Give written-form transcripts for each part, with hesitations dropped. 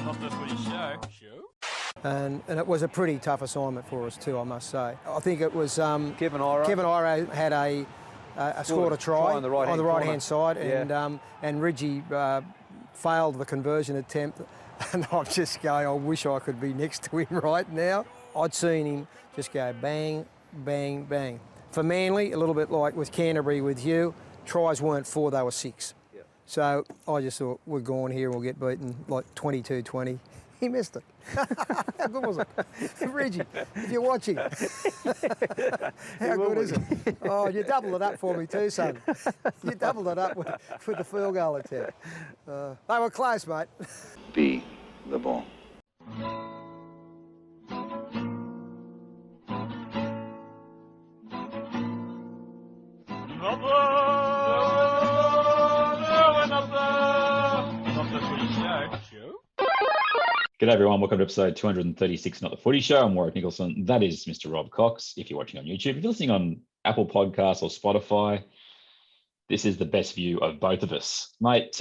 Not The Footy Show. And it was a pretty tough assignment for us too, I must say. I think it was Kevin Iro had scored a try on the right-hand side, yeah. and Reggie failed the conversion attempt. And I'm just going, I wish I could be next to him right now. I'd seen him just go bang, bang, bang. For Manly, a little bit like with Canterbury with you, tries weren't 4, they were 6. Yep. So I just thought, we're going here, we'll get beaten like 22-20. He missed it. How good was it? Reggie, if you're watching, how good is it? Oh, you doubled it up for me too, son. You doubled it up with the field goal attempt. They were close, mate. Be the ball. G'day everyone, welcome to episode 236 Not The Footy Show. I'm Warrick Nicolson. That is Mr. Robb Cox. If you're watching on YouTube, if you're listening on Apple Podcasts or Spotify, this is the best view of both of us. Mate,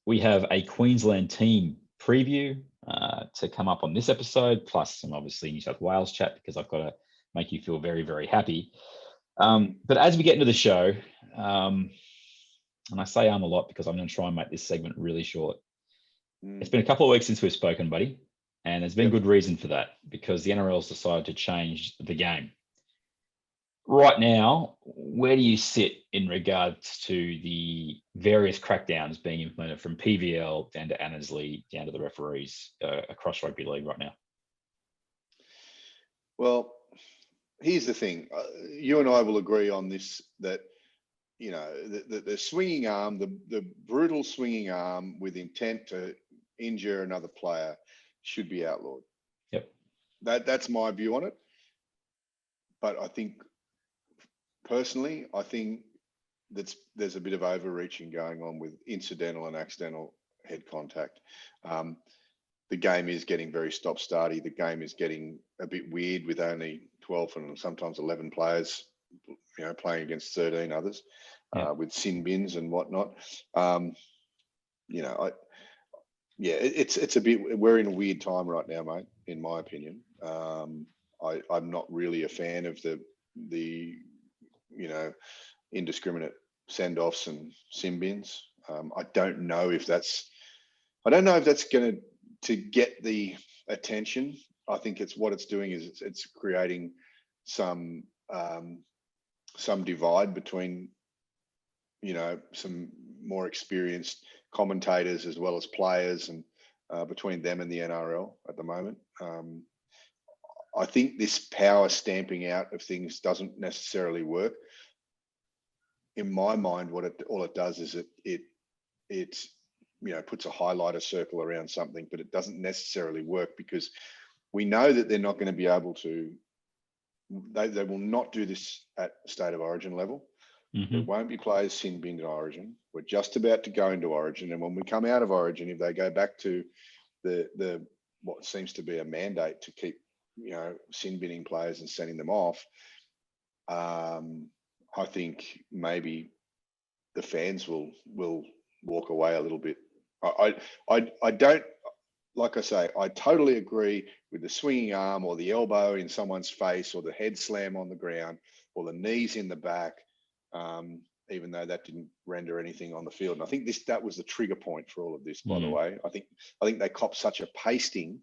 we have a Queensland team preview to come up on this episode, plus some obviously New South Wales chat because I've got to make you feel very, very happy. But as we get into the show, and I say a lot because I'm going to try and make this segment really short. It's been a couple of weeks since we've spoken, buddy, and there's been good reason for that because the NRL's decided to change the game. Right now, where do you sit in regards to the various crackdowns being implemented from PVL down to Annesley, down to the referees across rugby league right now? Well, here's the thing. You and I will agree on this, that you know, the swinging arm, the brutal swinging arm with intent to injure another player should be outlawed. Yep. That's my view on it. But I think, personally, there's a bit of overreaching going on with incidental and accidental head contact. The game is getting very stop-starty. The game is getting a bit weird with only 12 and sometimes 11 players, you know, playing against 13 others. With sin bins and whatnot. You know, it's a bit, we're in a weird time right now, mate, in my opinion. I'm not really a fan of the you know, indiscriminate send-offs and sin bins. I don't know if that's going to get the attention. I think it's what it's doing is it's creating some divide between, you know, some more experienced commentators as well as players, and between them and the NRL at the moment. I think this power stamping out of things doesn't necessarily work. In my mind, all it does is it you know, puts a highlighter circle around something, but it doesn't necessarily work because we know that they're not going to be able to. They will not do this at state of origin level. Mm-hmm. There won't be players sin binned in Origin. We're just about to go into Origin, and when we come out of Origin, if they go back to the what seems to be a mandate to keep, you know, sin binning players and sending them off, I think maybe the fans will walk away a little bit. I don't, like I say, I totally agree with the swinging arm or the elbow in someone's face or the head slam on the ground or the knees in the back. Even though that didn't render anything on the field. And I think that was the trigger point for all of this, by the way. I think they copped such a pasting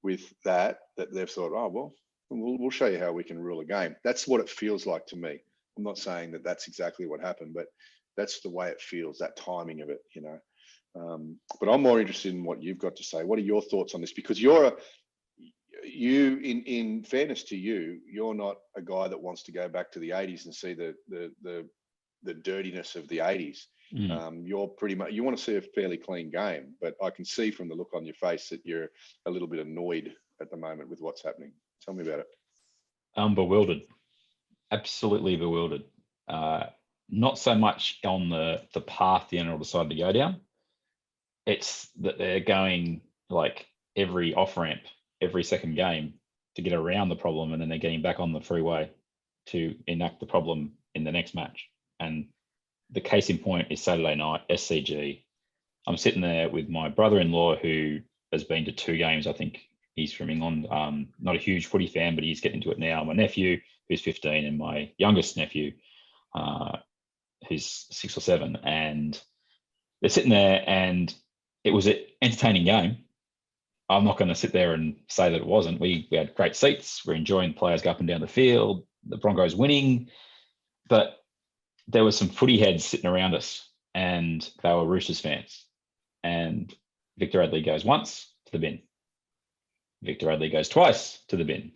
with that they've thought, oh, well, we'll show you how we can rule a game. That's what it feels like to me. I'm not saying that that's exactly what happened, but that's the way it feels, that timing of it, you know. But I'm more interested in what you've got to say. What are your thoughts on this? Because in fairness to you, you're not a guy that wants to go back to the 80s and see the dirtiness of the 80s. You're pretty much, you want to see a fairly clean game, but I can see from the look on your face that you're a little bit annoyed at the moment with what's happening. Tell me about it. I'm bewildered, absolutely bewildered. Not so much on the path the NRL decided to go down. It's that they're going like every off-ramp, every second game to get around the problem, and then they're getting back on the freeway to enact the problem in the next match. And the case in point is Saturday night, SCG. I'm sitting there with my brother-in-law who has been to 2 games. I think he's from England. Not a huge footy fan, but he's getting into it now. My nephew, who's 15, and my youngest nephew, who's 6 or 7, and they're sitting there, and it was an entertaining game. I'm not going to sit there and say that it wasn't. We had great seats. We're enjoying players go up and down the field. The Broncos winning, but there were some footy heads sitting around us, and they were Roosters fans. And Victor Radley goes once to the bin. Victor Radley goes twice to the bin.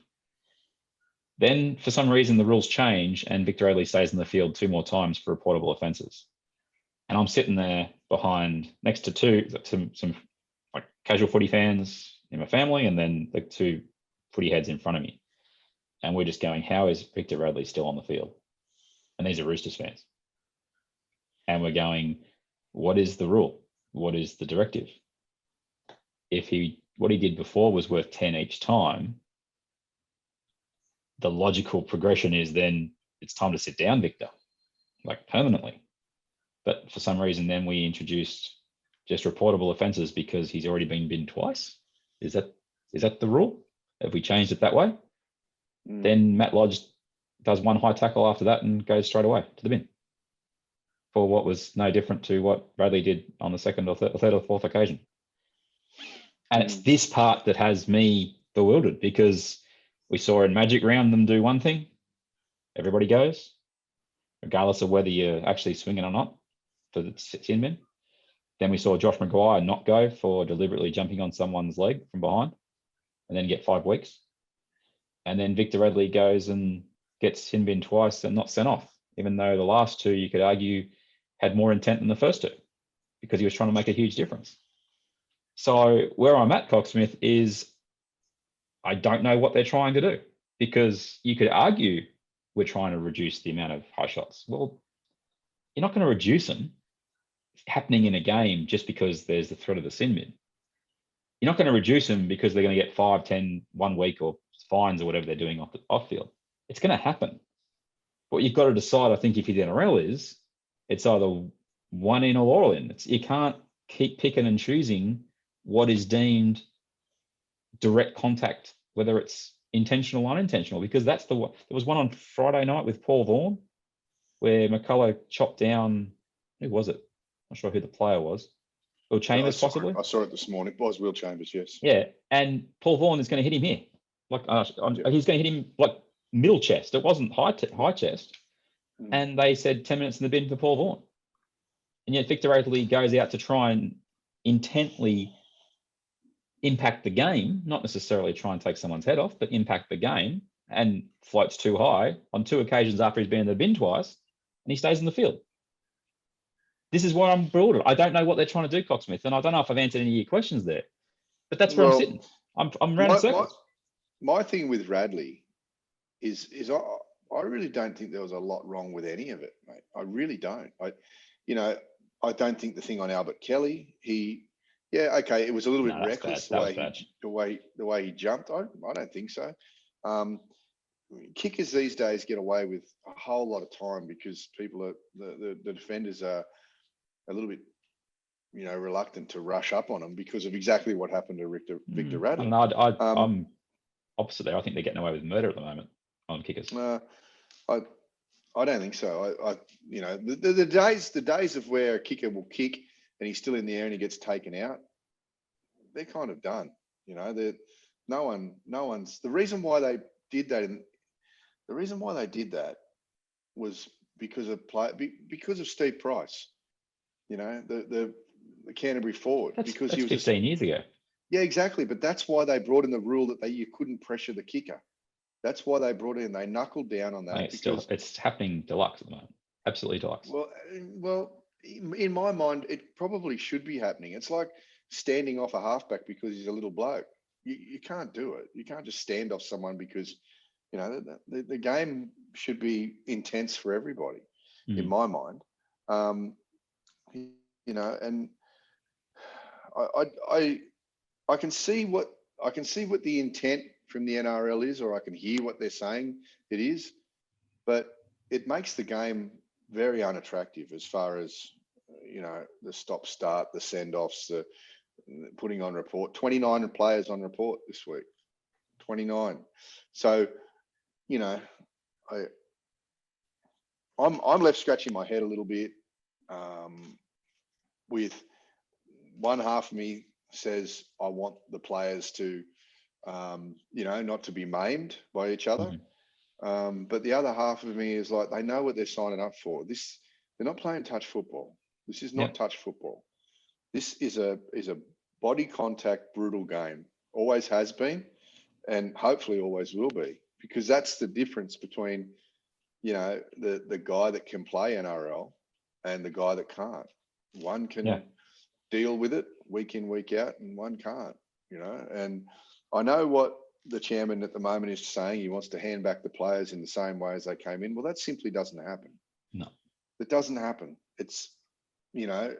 Then, for some reason, the rules change, and Victor Radley stays in the field 2 more times for reportable offences. And I'm sitting there behind, next to some like casual footy fans in my family, and then the 2 footy heads in front of me. And we're just going, how is Victor Radley still on the field? And these are Roosters fans. And we're going, what is the rule? What is the directive? What he did before was worth 10 each time, the logical progression is then it's time to sit down, Victor, like permanently. But for some reason, then we introduced just reportable offences because he's already been binned twice. Is that the rule? Have we changed it that way? Then Matt Lodge does 1 high tackle after that and goes straight away to the bin for what was no different to what Bradley did on the second or third or fourth occasion. And it's this part that has me bewildered, because we saw in Magic Round them do one thing, everybody goes, regardless of whether you're actually swinging or not, for the sin bin. Then we saw Josh Maguire not go for deliberately jumping on someone's leg from behind and then get 5 weeks. And then Victor Radley goes and gets sin bin twice and not sent off, even though the last 2, you could argue, had more intent than the first 2 because he was trying to make a huge difference. So where I'm at, Cocksmith, is I don't know what they're trying to do, because you could argue we're trying to reduce the amount of high shots. Well, you're not going to reduce them happening in a game just because there's the threat of the sin bin. You're not going to reduce them because they're going to get 5, 10, 1 week or fines or whatever they're doing off field. It's going to happen. What you've got to decide, I think, if you're the NRL, is it's either one in or all in. You can't keep picking and choosing what is deemed direct contact, whether it's intentional or unintentional, because that's the one. There was one on Friday night with Paul Vaughan where McCullough chopped down, who was it? Not sure who the player was. Will Chambers, possibly? I saw it this morning. It was Will Chambers, yes. Yeah, and Paul Vaughan is going to hit him here. He's going to hit him like middle chest. It wasn't high chest. And they said 10 minutes in the bin for Paul Vaughan. And yet Victor Radley goes out to try and intently impact the game, not necessarily try and take someone's head off, but impact the game, and floats too high on 2 occasions after he's been in the bin twice, and he stays in the field. This is why I'm bewildered. I don't know what they're trying to do, Cocksmith, and I don't know if I've answered any of your questions there, but that's where I'm sitting. I'm round in circles. My thing with Radley is I really don't think there was a lot wrong with any of it, mate. I really don't. I don't think the thing on Albert Kelly, it was a little bit reckless the way he jumped. I don't think so. Kickers these days get away with a whole lot of time because people are the defenders are a little bit, reluctant to rush up on them because of exactly what happened to Victor Radley. I'm opposite there. I think they're getting away with murder at the moment on kickers. I don't think so. The days of where a kicker will kick and he's still in the air and he gets taken out, they're kind of done. The reason why they did that was because of Steve Price. The Canterbury forward. That's he was 15 years ago. Yeah, exactly. But that's why they brought in the rule that you couldn't pressure the kicker. That's why they brought it in. They knuckled down on that. Mate, it's happening deluxe at the moment. Absolutely deluxe. Well, in my mind, it probably should be happening. It's like standing off a halfback because he's a little bloke. You can't do it. You can't just stand off someone because, the game should be intense for everybody, in my mind. And I can see what the intent from the NRL is, or I can hear what they're saying it is, but it makes the game very unattractive as far as, the stop-start, the send-offs, putting on report. 29 players on report this week. 29. So, you know, I'm left scratching my head a little bit. With one half of me says I want the players to, you know, not to be maimed by each other. But the other half of me is like, they know what they're signing up for. They're not playing touch football. This is not touch football. This is a body contact, brutal game. Always has been, and hopefully always will be, because that's the difference between, you know, the guy that can play NRL and the guy that can't. One can deal with it week in, week out, and one can't, you know. And I know what the chairman at the moment is saying. He wants to hand back the players in the same way as they came in. Well, that simply doesn't happen. No. It doesn't happen. It's, you know,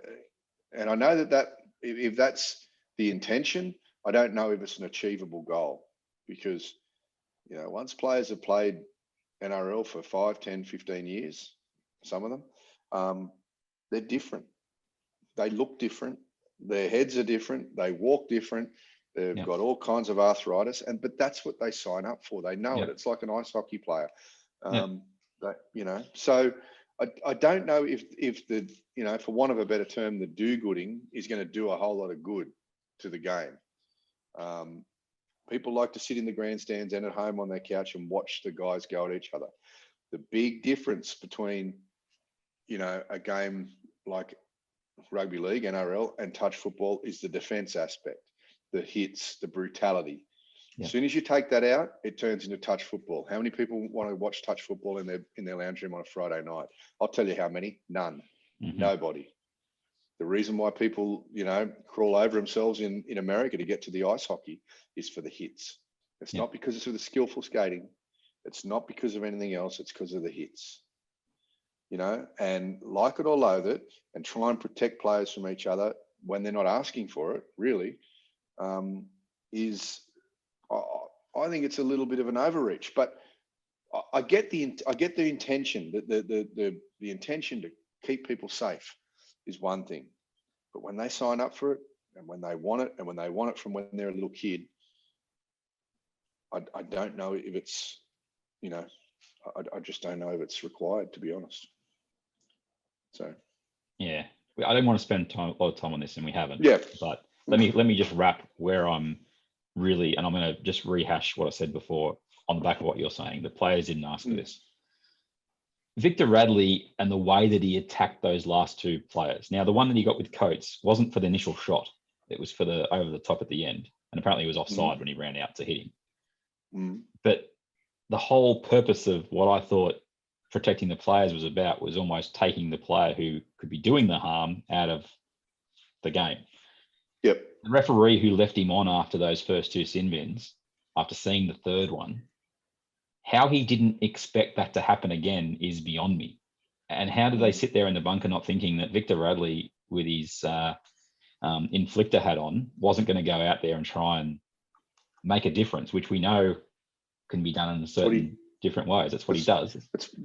and I know that if that's the intention, I don't know if it's an achievable goal, because, you know, once players have played NRL for 5, 10, 15 years, some of them, they're different. They look different. Their heads are different. They walk different. They've got all kinds of arthritis, but that's what they sign up for. They know it. It's like an ice hockey player. That, you know, so I don't know if the, you know, for want of a better term, the do-gooding is going to do a whole lot of good to the game. People like to sit in the grandstands and at home on their couch and watch the guys go at each other. The big difference between, you know, a game like rugby league, NRL, and touch football is the defense aspect, the hits, the brutality. As soon as you take that out, it turns into touch football. How many people want to watch touch football in their lounge room on a Friday night? I'll tell you how many. None. Nobody. The reason why people, you know, crawl over themselves in America to get to the ice hockey is for the hits. It's not because it's of the skillful skating. It's not because of anything else. It's because of the hits. You know, and like it or loathe it, and try and protect players from each other when they're not asking for it, really, I think it's a little bit of an overreach. But I get the intention, the intention to keep people safe is one thing. But when they sign up for it, and when they want it, and when they want it from when they're a little kid, I don't know if it's, you know, I just don't know if it's required, to be honest. So, yeah, I don't want to spend a lot of time on this, and we haven't. Yeah. But let me just wrap where I'm really, and I'm going to just rehash what I said before on the back of what you're saying. The players didn't ask for this. Victor Radley and the way that he attacked those last two players. Now, the one that he got with Coates wasn't for the initial shot. It was for the over the top at the end. And apparently he was offside when he ran out to hit him. But the whole purpose of what I thought protecting the players was about was almost taking the player who could be doing the harm out of the game. Yep. The referee who left him on after those first two sin bins, after seeing the third one, how he didn't expect that to happen again is beyond me. And how did they sit there in the bunker not thinking that Victor Radley with his inflictor hat on wasn't going to go out there and try and make a difference, which we know can be done in certain different ways. That's what he does.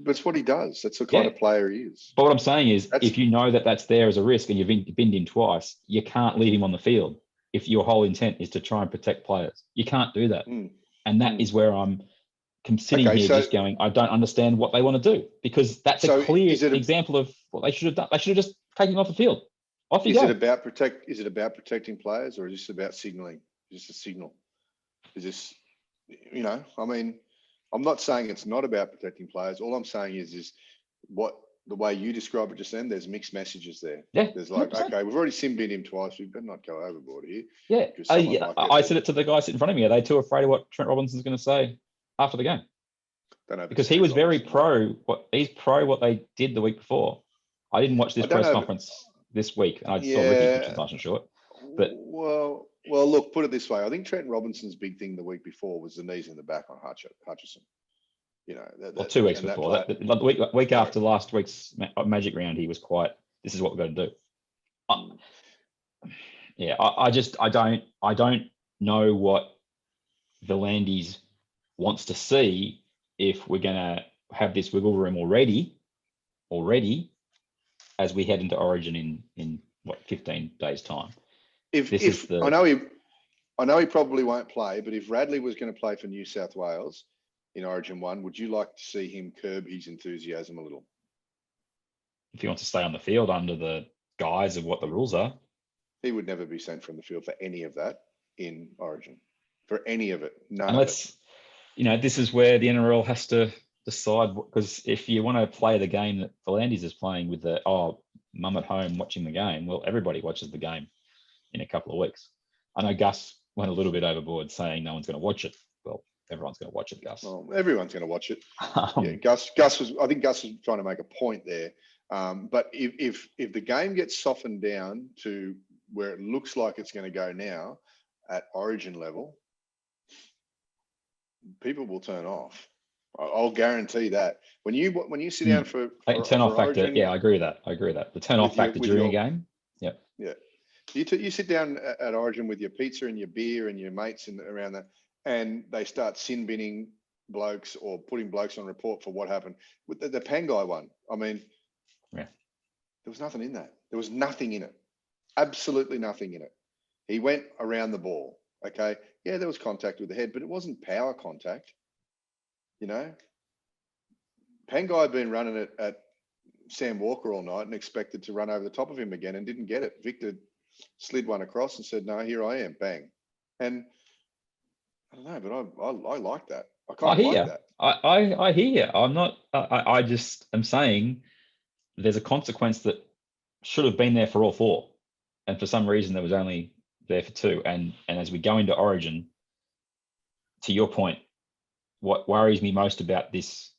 That's what he does. That's the kind of player he is. But what I'm saying is, if you know that that's there as a risk and you've binned him twice, you can't leave him on the field if your whole intent is to try and protect players. You can't do that. And that is where I'm sitting here just going, I don't understand what they want to do, because that's a clear example of what they should have done. They should have just taken him off the field. Off you go. Is it about protecting players, or is this about signaling? Is this a signal? Is this, you know, I mean, I'm not saying it's not about protecting players. All I'm saying is what the way you describe it just then, there's mixed messages there. Yeah. There's like, 100%. Okay, we've already sin-binned him twice. We better not go overboard here. Yeah. I said it to the guy sitting in front of me. Are they too afraid of what Trent Robinson's going to say after the game? Don't know, because he was very pro what they did the week before. I didn't watch this press conference this week, and I saw Ricky, which is nice and short. But well, look, put it this way. I think Trent Robinson's big thing the week before was the knees in the back on Hutchison. You know, 2 weeks before that. The week after last week's Magic round, he was quite, this is what we're going to do. I don't know what V'landys wants to see if we're going to have this wiggle room already as we head into Origin in 15 days time. I know he probably won't play, but if Radley was going to play for New South Wales in Origin 1, would you like to see him curb his enthusiasm a little? If he wants to stay on the field under the guise of what the rules are. He would never be sent from the field for any of that in Origin. For any of it. None and of let's, it. This is where the NRL has to decide, because if you want to play the game that Volandis is playing with mum at home watching the game, well, everybody watches the game in a couple of weeks. I know Gus went a little bit overboard saying no one's going to watch it. Well, everyone's going to watch it, Gus. Well, everyone's going to watch it. I think Gus was trying to make a point there. But if the game gets softened down to where it looks like it's going to go now at Origin level, people will turn off. I'll guarantee that. When you sit down for turn off factor, Origin, I agree with that. The turn off factor during a game. Yeah. Yeah. You sit down at Origin with your pizza and your beer and your mates around that, and they start sin binning blokes or putting blokes on report for what happened with the Pangai one. I mean, yeah, there was nothing in that. There was nothing in it. Absolutely nothing in it. He went around the ball. Okay. Yeah, there was contact with the head, but it wasn't power contact. Pangai had been running it at Sam Walker all night and expected to run over the top of him again and didn't get it. Victor slid one across and said, "No, here I am." Bang. And I don't know, but I like that. I kind of like that. I hear you. I'm not. I just am saying there's a consequence that should have been there for all four, and for some reason there was only there for two. And as we go into Origin, to your point, what worries me most about this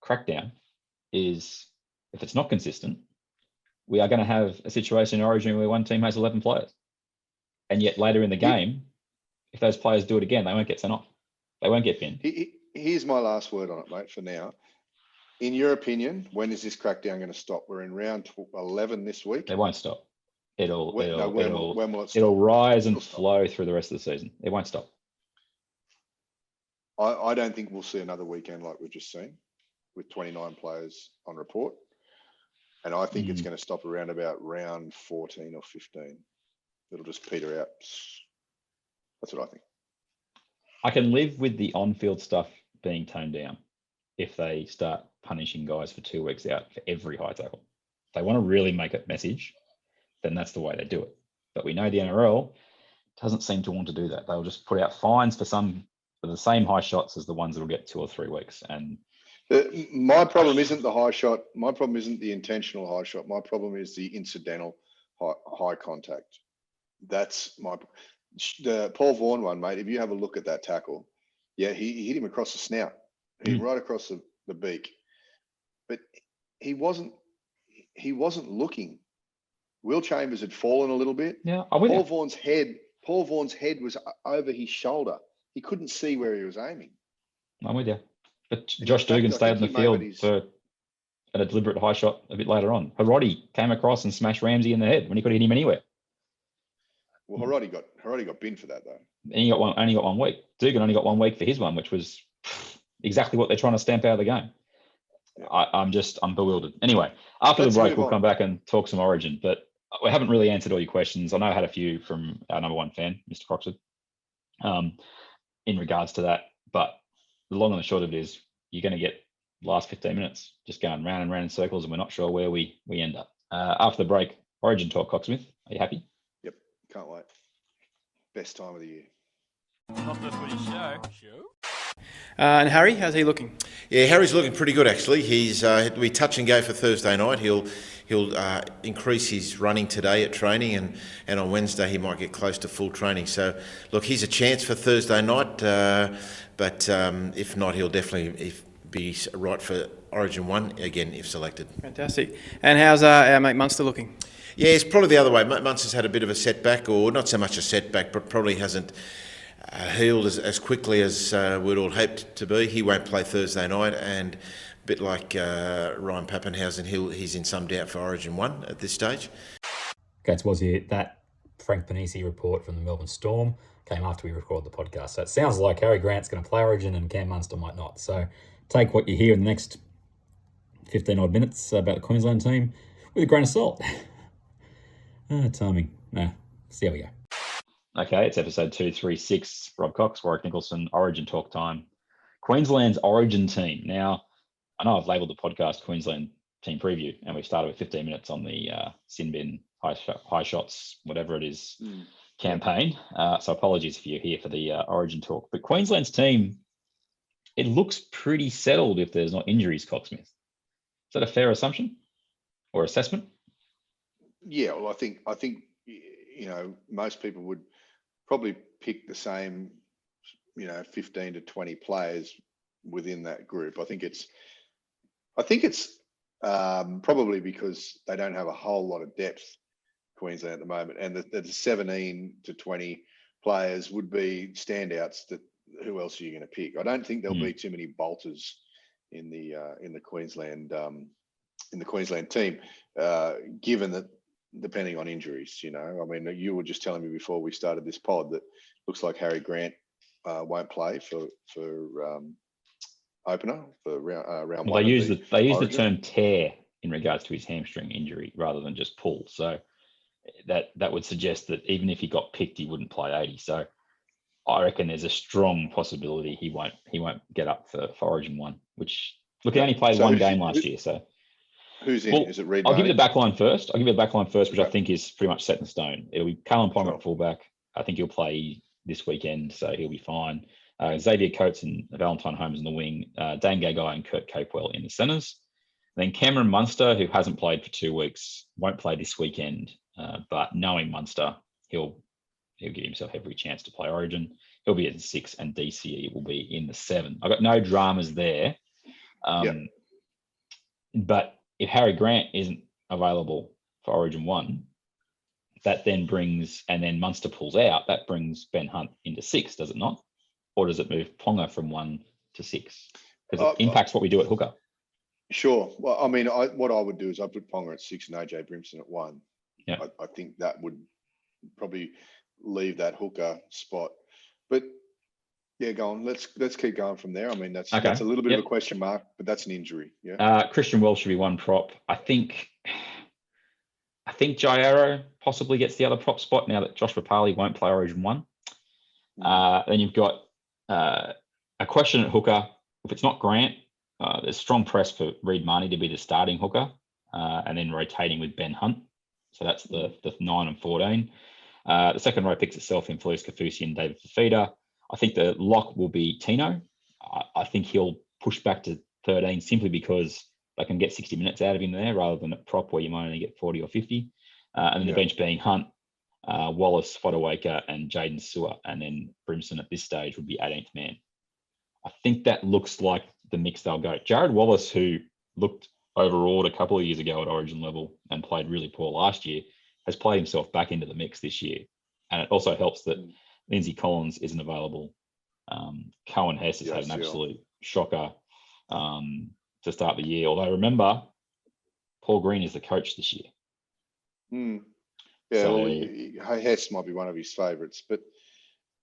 crackdown is if it's not consistent, we are going to have a situation in Origin where one team has 11 players, and yet later in the game, if those players do it again, they won't get sent off. They won't get pinned. Here's my last word on it, mate, for now. In your opinion, when is this crackdown going to stop? We're in round 11 this week. It won't stop. It'll when will it stop? It'll rise and flow through the rest of the season. It won't stop. I don't think we'll see another weekend like we've just seen with 29 players on report. And I think it's going to stop around about round 14 or 15. It'll just peter out. That's what I think. I can live with the on-field stuff being toned down if they start punishing guys for 2 weeks out for every high tackle. If they want to really make a message, then that's the way they do it. But we know the NRL doesn't seem to want to do that. They'll just put out fines for the same high shots as the ones that will get 2 or 3 weeks. And my problem isn't the high shot. My problem isn't the intentional high shot. My problem is the incidental high contact. That's the Paul Vaughan one, mate. If you have a look at that tackle, yeah, he hit him across the snout, right across the beak, but he wasn't looking. Will Chambers had fallen a little bit. Yeah, Paul Vaughan's head was over his shoulder. He couldn't see where he was aiming. I'm with you. But Josh Dugan stayed on the field for a deliberate high shot a bit later on. Harodi came across and smashed Ramsey in the head when he could hit him anywhere. Well, Harodi got binned for that though. And he only got 1 week. Dugan only got 1 week for his one, which was exactly what they're trying to stamp out of the game. Yeah. I'm bewildered. Anyway, after the break, we'll come back and talk some Origin. But we haven't really answered all your questions. I know I had a few from our number one fan, Mr. Croxford, in regards to that. But the long and the short of it is you're going to get the last 15 minutes just going round and round in circles, and we're not sure where we end up. After the break, Origin talk, Cocksmith. Are you happy? Yep, can't wait. Best time of the year. Not the Footy Show. And Harry, how's he looking? Yeah, Harry's looking pretty good actually. He's we touch and go for Thursday night. He'll increase his running today at training, and on Wednesday he might get close to full training. So look, he's a chance for Thursday night, but if not, he'll definitely be right for Origin 1 again if selected. Fantastic. And how's our mate Munster looking? Yeah, it's probably the other way. Munster's had a bit of a setback, or not so much a setback, but probably hasn't healed as quickly as we'd all hoped to be. He won't play Thursday night, and a bit like Ryan Pappenhausen, he's in some doubt for Origin 1 at this stage. Gates was here. That Frank Panisi report from the Melbourne Storm came after we recorded the podcast. So it sounds like Harry Grant's going to play Origin and Cam Munster might not. So take what you hear in the next 15 odd minutes about the Queensland team with a grain of salt. Timing. Nah, See how we go. Okay, it's episode 236. Rob Cox, Warrick Nicolson, Origin Talk Time. Queensland's Origin team. Now, I know I've labelled the podcast Queensland Team Preview, and we've started with 15 minutes on the sin bin, high shots, whatever it is, campaign. So apologies if you're here for the Origin Talk. But Queensland's team, it looks pretty settled if there's not injuries, Cocksmith. Is that a fair assumption or assessment? Yeah, well, I think most people would probably pick the same 15 to 20 players within that group. I think it's probably because they don't have a whole lot of depth, Queensland at the moment, and the 17 to 20 players would be standouts. That who else are you going to pick? I don't think there'll be too many bolters in the Queensland team, given that depending on injuries. I mean, you were just telling me before we started this pod that looks like Harry Grant won't play for opener for round well, one. They use the term tear in regards to his hamstring injury rather than just pull. So that would suggest that even if he got picked, he wouldn't play 80. So I reckon there's a strong possibility he won't get up for Origin 1, which look, he only played one game last year. So who's in? Is it Reid? I'll give you the back line first. Which I think is pretty much set in stone. It'll be Callum Ponga at fullback. I think he'll play this weekend, so he'll be fine. Xavier Coates and Valentine Holmes in the wing. Dane Gagai and Kurt Capewell in the centres. Then Cameron Munster, who hasn't played for 2 weeks, won't play this weekend. But knowing Munster, he'll give himself every chance to play Origin. He'll be at the 6 and DCE will be in the 7. I've got no dramas there. But if Harry Grant isn't available for Origin 1, that then brings, and then Munster pulls out, that brings Ben Hunt into 6, does it not? Or does it move Ponga from 1 to 6? Because it impacts what we do at hooker. Sure. Well, I mean, what I would do is I'd put Ponga at 6 and AJ Brimson at 1. Yeah. I think that would probably leave that hooker spot. But yeah, go on. Let's keep going from there. I mean, that's a little bit of a question mark, but that's an injury. Yeah. Christian Welch should be one prop. I think Jairo possibly gets the other prop spot now that Josh Papali won't play Origin 1. Then you've got a question at hooker. If it's not Grant, there's strong press for Reid Marnie to be the starting hooker, and then rotating with Ben Hunt. So that's the 9 and 14. The second row picks itself in Felice Kafusi and David Fafita. I think the lock will be Tino. I think he'll push back to 13 simply because they can get 60 minutes out of him there rather than a prop where you might only get 40 or 50. And then the bench being Hunt, Wallace, Fodawaker, and Jaden Sewer. And then Brimson at this stage would be 18th man. I think that looks like the mix they'll go. Jared Wallace, who looked overawed a couple of years ago at Origin level and played really poor last year, has played himself back into the mix this year. And it also helps that Lindsay Collins isn't available. Cohen Hess has had an absolute shocker to start the year. Although remember, Paul Green is the coach this year. Yeah, So, well, Hess might be one of his favourites. But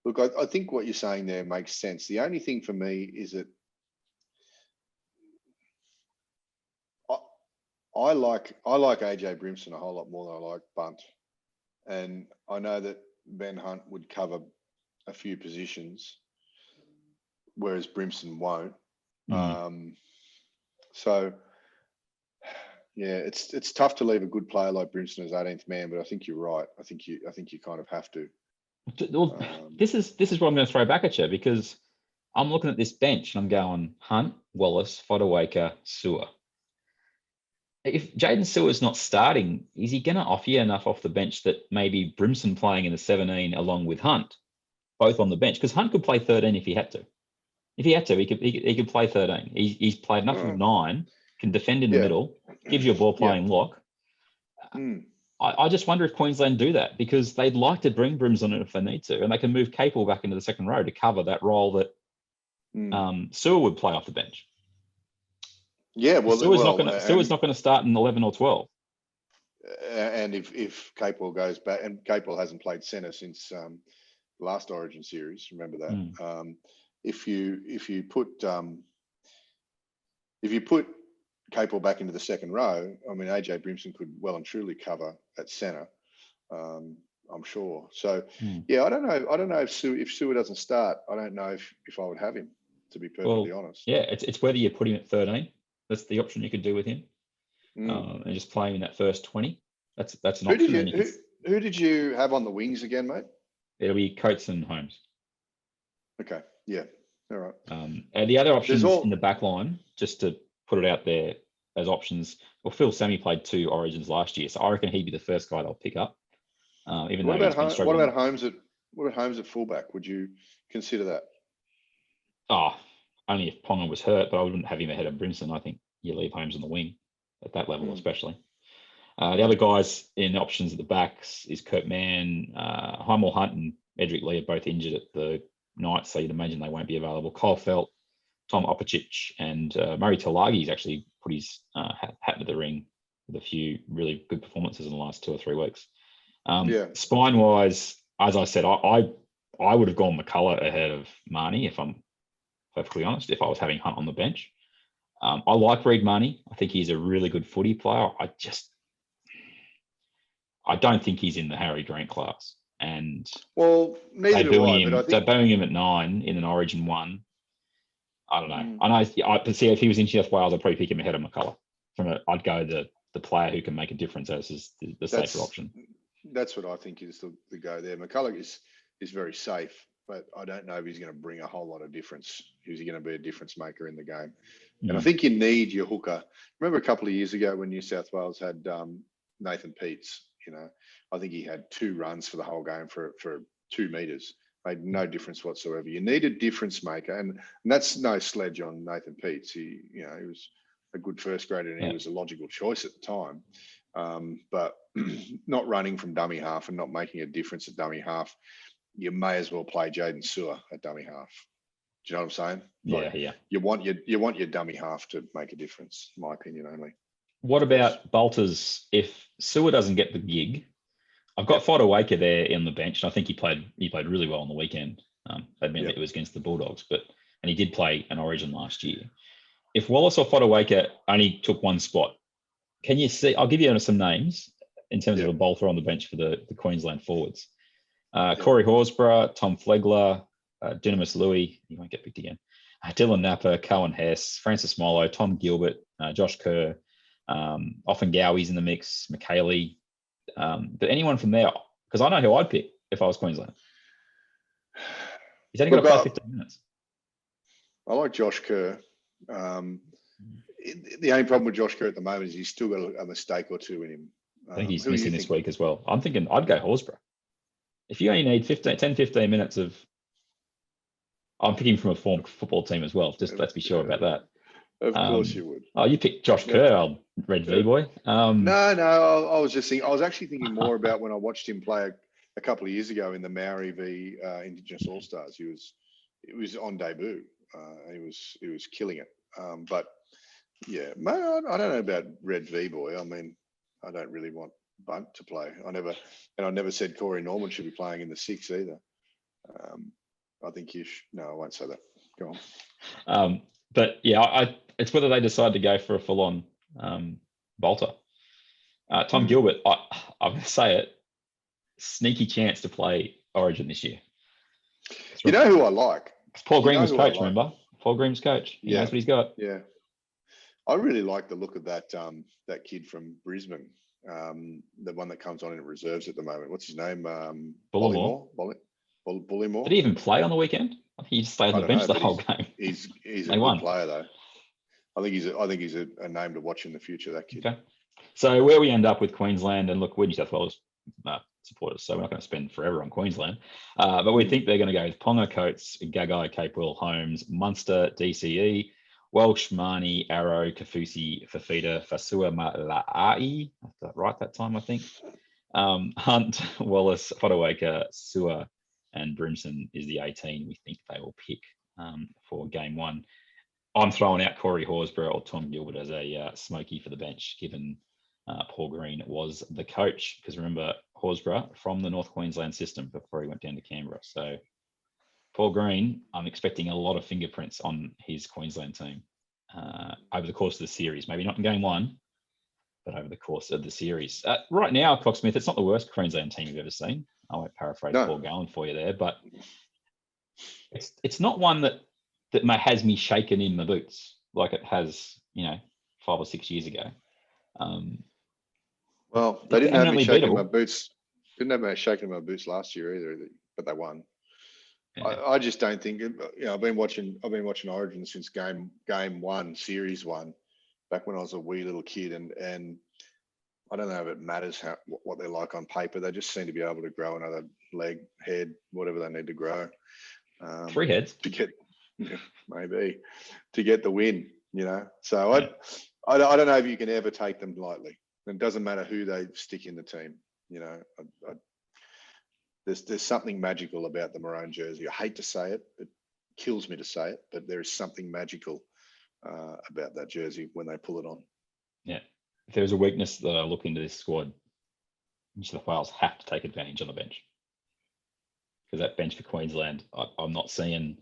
look, I think what you're saying there makes sense. The only thing for me is that I like AJ Brimson a whole lot more than I like Bunt. And I know that Ben Hunt would cover a few positions, whereas Brimson won't. So yeah, it's tough to leave a good player like Brimson as 18th man, but I think you're right. I think you kind of have to. Well, this is what I'm going to throw back at you, because I'm looking at this bench and I'm going Hunt, Wallace, Fodawaker, Sewer. If Jaden Sewer's not starting, is he going to offer you enough off the bench that maybe Brimson playing in the 17 along with Hunt, both on the bench? Because Hunt could play 13 if he had to. If he had to, he could play 13. He's played enough of 9, can defend in the middle, gives you a ball playing lock. I just wonder if Queensland do that, because they'd like to bring Brimson in if they need to, and they can move Capel back into the second row to cover that role that Sewer would play off the bench. Yeah, well, Sewer's not going to start in 11 or 12. And if Capel goes back, and Capel hasn't played centre since last Origin series, remember that. If you put Capel back into the second row, I mean, AJ Brimson could well and truly cover at centre. I'm sure. So yeah, I don't know if Sewer doesn't start. I don't know if I would have him, to be perfectly honest. Yeah, it's whether you put him at 13. That's the option you could do with him, and just play him in that first 20. That's an option. Who did you have on the wings again, mate? It'll be Coates and Holmes. Okay. Yeah. All right. And the other options in the back line, just to put it out there as options. Well, Phil Sammy played 2 Origins last year, so I reckon he'd be the first guy they'll pick up. Even what though about Holmes at fullback? Would you consider that? Oh, only if Ponga was hurt, but I wouldn't have him ahead of Brimson. I think you leave Holmes on the wing at that level, especially. The other guys in options at the backs is Kurt Mann, Heimel Hunt and Edric Lee are both injured at the night, so you'd imagine they won't be available. Kyle Felt, Tom Opicic, and Murray Talagi's actually put his hat to the ring with a few really good performances in the last 2 or 3 weeks. Spine-wise, as I said, I would have gone McCullough ahead of Marnie, if I'm perfectly honest, if I was having Hunt on the bench. I like Reid Marnie. I think he's a really good footy player. I don't think he's in the Harry Grant class. And neither do I. But I think they're booing him at 9 in an Origin 1. I don't know. I know. See, if he was in New South Wales, I'd probably pick him ahead of McCullough. I'd go the player who can make a difference as the safer option. That's what I think is the go there. McCullough is very safe, but I don't know if he's going to bring a whole lot of difference. Is he going to be a difference maker in the game? And I think you need your hooker. Remember a couple of years ago when New South Wales had Nathan Peets? I think he had 2 runs for the whole game for 2 meters. Made no difference whatsoever. You need a difference maker, and that's no sledge on Nathan Peets. He was a good first grader, and he was a logical choice at the time. But not running from dummy half and not making a difference at dummy half, you may as well play Jaden Sewer at dummy half. Do you know what I'm saying? You want your dummy half to make a difference, in my opinion only. What about Bolters? If Sewer doesn't get the gig, I've got Fodawaker there on the bench, and I think he played really well on the weekend. Admittedly, it was against the Bulldogs, and he did play an Origin last year. If Wallace or Fodawaker only took 1 spot, can you see? I'll give you some names in terms of a bolter on the bench for the Queensland forwards. Corey Horsburgh, Tom Flegler, Dynamis Louis, he won't get picked again. Dylan Napper, Cohen Hess, Francis Molo, Tom Gilbert, Josh Kerr, often Gowie's in the mix, McKaylee. But anyone from there, because I know who I'd pick if I was Queensland. He's only got to play 15 minutes. I like Josh Kerr. The only problem with Josh Kerr at the moment is he's still got a mistake or 2 in him. I think he's missing this week as well. I'm thinking I'd go Horsburgh. If you only need 10-15 minutes of... I'm picking from a formed football team as well. Just let's be sure about that. Of course you would. Oh, you picked Josh Kerr, old Red V boy. No, I was just thinking. I was actually thinking more about when I watched him play a couple of years ago in the Maori v Indigenous All Stars. It was on debut. He was killing it. But yeah, I don't know about Red V boy. I mean, I don't really want Bunt to play. I never said Corey Norman should be playing in the 6 either. I think no, I won't say that. Go on. But yeah, it's whether they decide to go for a full-on bolter. Tom Gilbert, I'm going to say it, sneaky chance to play Origin this year. You know who I like? Paul Green was coach, remember? Paul Green's coach. He knows what he's got. Yeah. I really like the look of that kid from Brisbane, the one that comes on in reserves at the moment. What's his name? Bullimore. Bullimore. Did he even play on the weekend? I think he just stayed on the bench the whole game. He's a good player though. I think he's a name to watch in the future. That kid. Okay. So where we end up with Queensland, and look, we're New South Wales supporters, so we're not going to spend forever on Queensland. But we think they're going to go with Ponga, Coates, Gagai, Capewell, Holmes, Munster, DCE, Welsh, Marnie, Arrow, Kafusi, Fafita, Fasua, Mala'ai. I got that right that time, I think. Hunt, Wallace, Fodawaker, Sewer, and Brimson is the 18 we think they will pick for game 1. I'm throwing out Corey Horsburgh or Tom Gilbert as a smoky for the bench, given Paul Green was the coach. Because remember, Horsburgh from the North Queensland system before he went down to Canberra. So Paul Green, I'm expecting a lot of fingerprints on his Queensland team over the course of the series. Maybe not in game 1, but over the course of the series. Right now, Cocksmith, it's not the worst Queensland team you've ever seen. I won't paraphrase No. Paul Gallen for you there, but it's not one that has me shaken in the boots like it has, 5 or 6 years ago. Well, they didn't have me eminently shaking beatable. my boots. Didn't have me shaking my boots last year either, but they won. Yeah. I just don't think. I've been watching Origin since game one, series one, back when I was a wee little kid, and I don't know if it matters what they're like on paper. They just seem to be able to grow another leg, head, whatever they need to grow. 3 heads to get, maybe to get the win. So I don't know if you can ever take them lightly. It doesn't matter who they stick in the team. There's something magical about the maroon jersey. I hate to say it. It kills me to say it, but there is something magical about that jersey when they pull it on. Yeah. If there's a weakness that I look into this squad, New South Wales have to take advantage on the bench. Because that bench for Queensland, I'm not seeing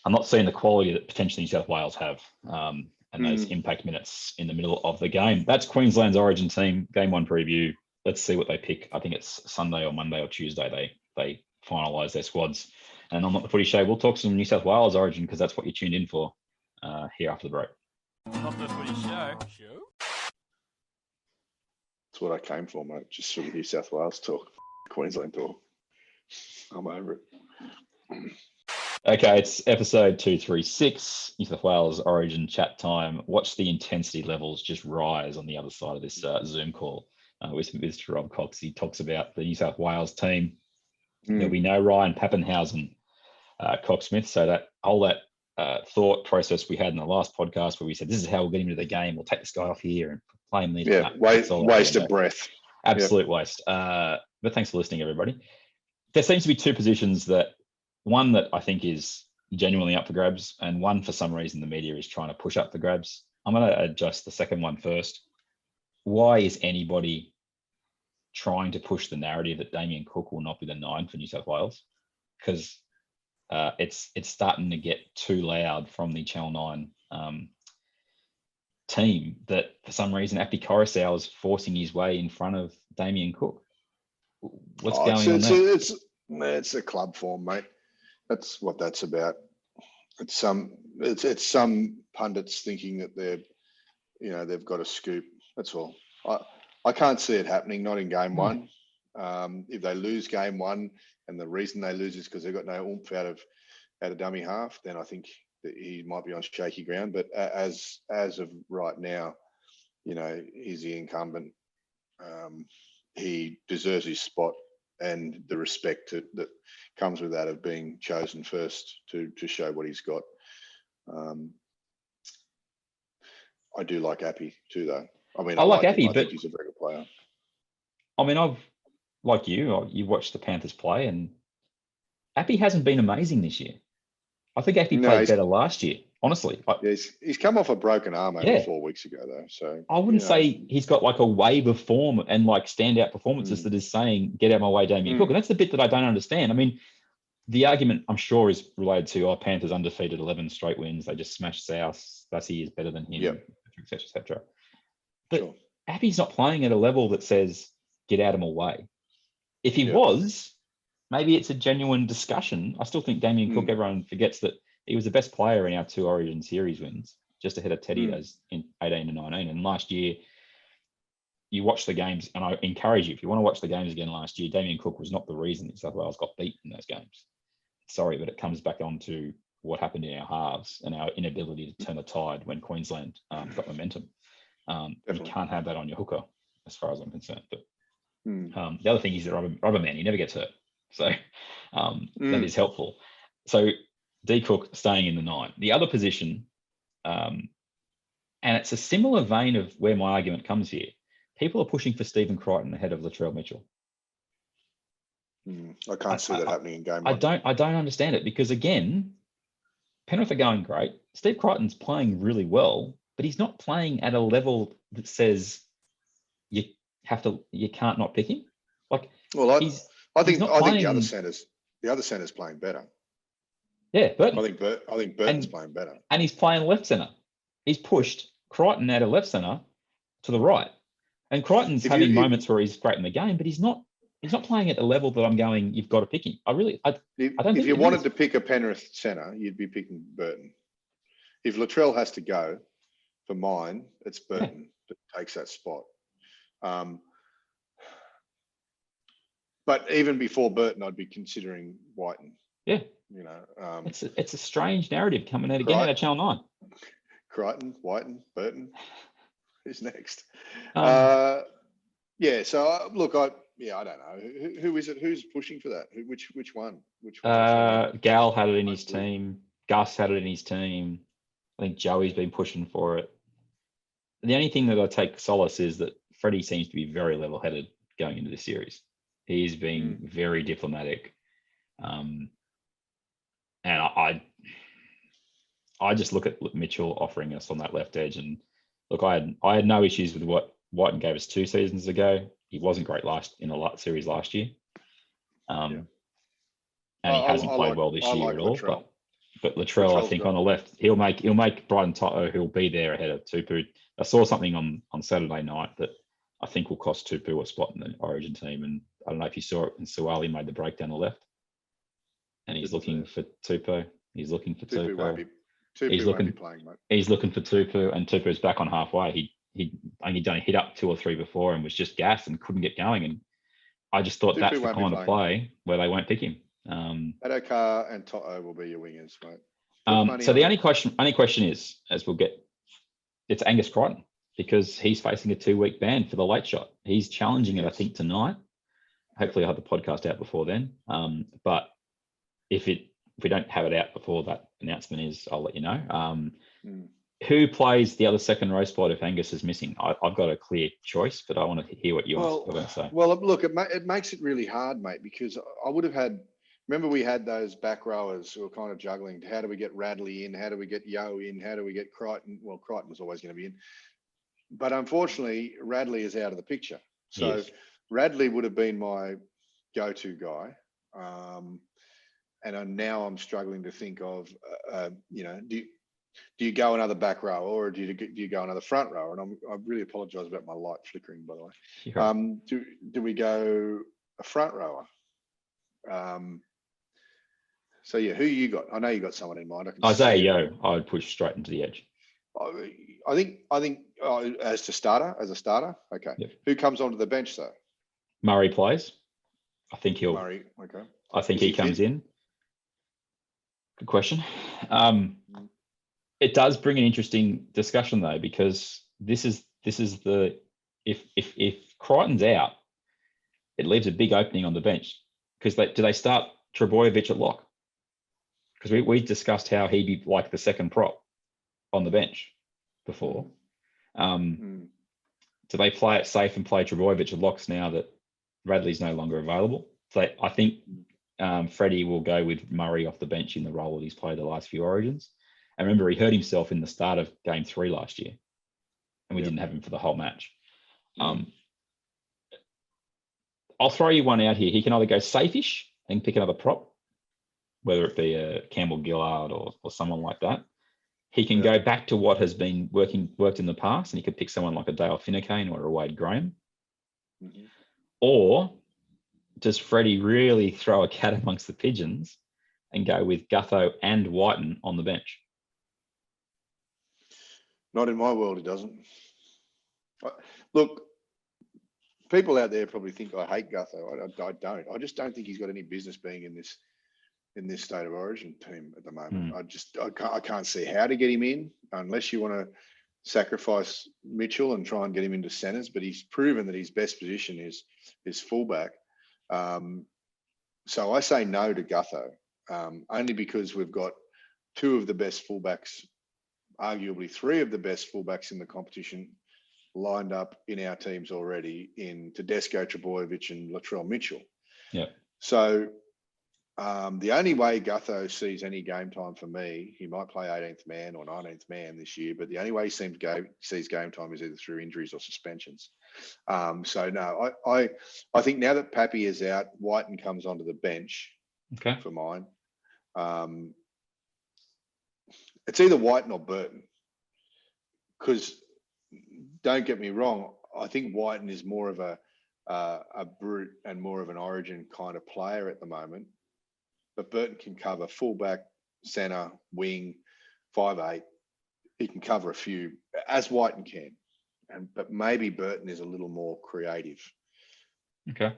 the quality that potentially New South Wales have, and those impact minutes in the middle of the game. That's Queensland's Origin team, game 1 preview. Let's see what they pick. I think it's Sunday or Monday or Tuesday they finalise their squads. And on Not The Footy Show, we'll talk some New South Wales Origin because that's what you're tuned in for here after the break. Not The Footy Show. That's what I came for, mate. Just for the New South Wales talk, Queensland talk. I'm over it. Okay, it's episode 236, New South Wales Origin chat time. Watch the intensity levels just rise on the other side of this Zoom call with Mr. Robb Cox. He talks about the New South Wales team. There'll be no Ryan Pappenhausen, Cocksmith. So that thought process we had in the last podcast where we said, this is how we'll get him into the game. We'll take this guy off here and play him there. Yeah, waste of breath. Absolute waste. But thanks for listening, everybody. There seems to be 2 positions one that I think is genuinely up for grabs, and one for some reason the media is trying to push up for grabs. I'm going to adjust the second one first. Why is anybody trying to push the narrative that Damien Cook will not be the 9 for New South Wales? Because it's starting to get too loud from the Channel 9 team that for some reason Api Coruscant is forcing his way in front of Damien Cook. What's going on there? It's a club form, mate. That's what that's about. It's some pundits thinking that they've got a scoop. That's all. I can't see it happening. Not in game 1. If they lose game 1, and the reason they lose is because they've got no oomph out of dummy half, then I think that he might be on shaky ground. But as of right now, he's the incumbent. He deserves his spot and the respect that comes with that of being chosen first to show what he's got. I do like Api too, though. I mean, I like Api, but I think he's a very good player. I mean, like you watched the Panthers play, and Api hasn't been amazing this year. I think Api played better last year, honestly. He's come off a broken arm over 4 weeks ago, though. So I wouldn't say he's got like a wave of form and like standout performances that is saying, get out of my way, Damien Cook. And that's the bit that I don't understand. I mean, the argument, I'm sure, is related to, Panthers undefeated 11 straight wins. They just smashed South. Bassi is better than him, et cetera, et cetera. But Api's not playing at a level that says, get out of my way. If he was, maybe it's a genuine discussion. I still think Damien Cook, everyone forgets that he was the best player in our 2 Origin series wins, just ahead of Teddy does in 18 and 19. And last year, you watch the games, and I encourage you, if you want to watch the games again last year, Damien Cook was not the reason that South Wales got beat in those games. Sorry, but it comes back on to what happened in our halves and our inability to turn the tide when Queensland got momentum. You can't have that on your hooker, as far as I'm concerned. But the other thing is the rubber man. He never gets hurt. So that is helpful. So D Cook staying in the 9. The other position, and it's a similar vein of where my argument comes here. People are pushing for Stephen Crichton ahead of Latrell Mitchell. I can't see that happening in game 1. I don't understand it because, again, Penrith are going great. Steve Crichton's playing really well, but he's not playing at a level that says you can't not pick him. Like, well, I think the other center's playing better. Yeah, Burton. I think Burton's playing better, and he's playing left center. He's pushed Crichton out of left center to the right, and Crichton's having moments where he's great in the game, but he's not He's not playing at the level that I'm going, you've got to pick him. I don't If think you he wanted is. to pick a Penrith centre, you'd be picking Burton. If Latrell has to go, for mine, it's Burton that takes that spot. But even before Burton, I'd be considering Whiten. Yeah. You know, it's a strange narrative coming out again out of Channel 9. Crichton, Whiten, Burton. Who's next? Um, Yeah. So look, I don't know. Who is it? Who's pushing for that? Which one? Which one? Gal had it in his team. Gus had it in his team. I think Joey's been pushing for it. The only thing that I take solace is that Freddie seems to be very level-headed going into this series. He's being very diplomatic. And I just look at Mitchell offering us on that left edge, and look, I had no issues with what Whiten gave us 2 seasons ago. He wasn't great in the series last year, and he hasn't played well this year at all. But Latrell, I think on the left, he'll make Brighton Toto, who'll be there ahead of Tupu. I saw something on Saturday night that I think will cost Tupu a spot in the Origin team, and I don't know if you saw it when Suwali made the break down the left, and he's looking for Tupu. He's looking for Tupu. He's looking for Tupu, and Tupu's back on halfway. He only done a hit up 2 or 3 before and was just gassed and couldn't get going. And I just thought that's the kind of play where they won't pick him. Adokar and Toto will be your wingers, mate. So the only question is, as we'll get, it's Angus Crichton, because he's facing a 2-week ban for the late shot. He's challenging it, I think, tonight. Hopefully I'll have the podcast out before then. But if we don't have it out before that announcement is, I'll let you know. Who plays the other second row spot if Angus is missing? I've got a clear choice, but I want to hear what you are going to say. Well, look, it makes it really hard, mate, because I would have had. Remember, we had those back rowers who were kind of juggling. How do we get Radley in? How do we get Yo in? How do we get Crichton? Well, Crichton was always going to be in, but unfortunately, Radley is out of the picture. So Radley would have been my go-to guy. And now I'm struggling to think of, do you go another back row, or do you go another front row? And I really apologise about my light flickering, by the way. Sure. Do we go a front rower? So yeah, who you got? I know you got someone in mind. Isaiah Yo, I would push straight into the edge. I think as a starter. Okay. Yep. Who comes onto the bench though? Murray plays. I think he'll. Murray. Okay. I think he comes in. Good question. It does bring an interesting discussion though, because this is the if Crichton's out, it leaves a big opening on the bench, because do they start Trebojevic at lock? Because we discussed how he'd be like the second prop on the bench before. Do they play it safe and play Trebojevic at locks now that Radley's no longer available? So I think Freddie will go with Murray off the bench in the role that he's played the last few Origins. And remember, he hurt himself in the start of Game 3 last year, and we didn't have him for the whole match. I'll throw you one out here. He can either go safe-ish and pick another prop, whether it be a Campbell Gillard or someone like that. He can go back to what has been worked in the past, and he could pick someone like a Dale Finucane or a Wade Graham. Or does Freddie really throw a cat amongst the pigeons and go with Gutho and Whiten on the bench? Not in my world, he doesn't. Look, people out there probably think I hate Gutho. I don't. I just don't think he's got any business being in this state of origin team at the moment. I can't see how to get him in unless you want to sacrifice Mitchell and try and get him into centres. But he's proven that his best position is fullback. So I say no to Gutho, only because we've got 2 of the best fullbacks, arguably 3 of the best fullbacks in the competition lined up in our teams already in Tedesco, Trebojevic and Latrell Mitchell. Yeah. So the only way Gutho sees any game time for me, he might play 18th man or 19th man this year, but the only way he sees game time is either through injuries or suspensions. So no, I think now that Pappy is out, Whiten comes onto the bench for mine. It's either Whiten or Burton, because don't get me wrong, I think Whiten is more of a a brute and more of an origin kind of player at the moment. But Burton can cover fullback, centre, wing, 5'8". He can cover a few, as Whiten can. But maybe Burton is a little more creative. Okay.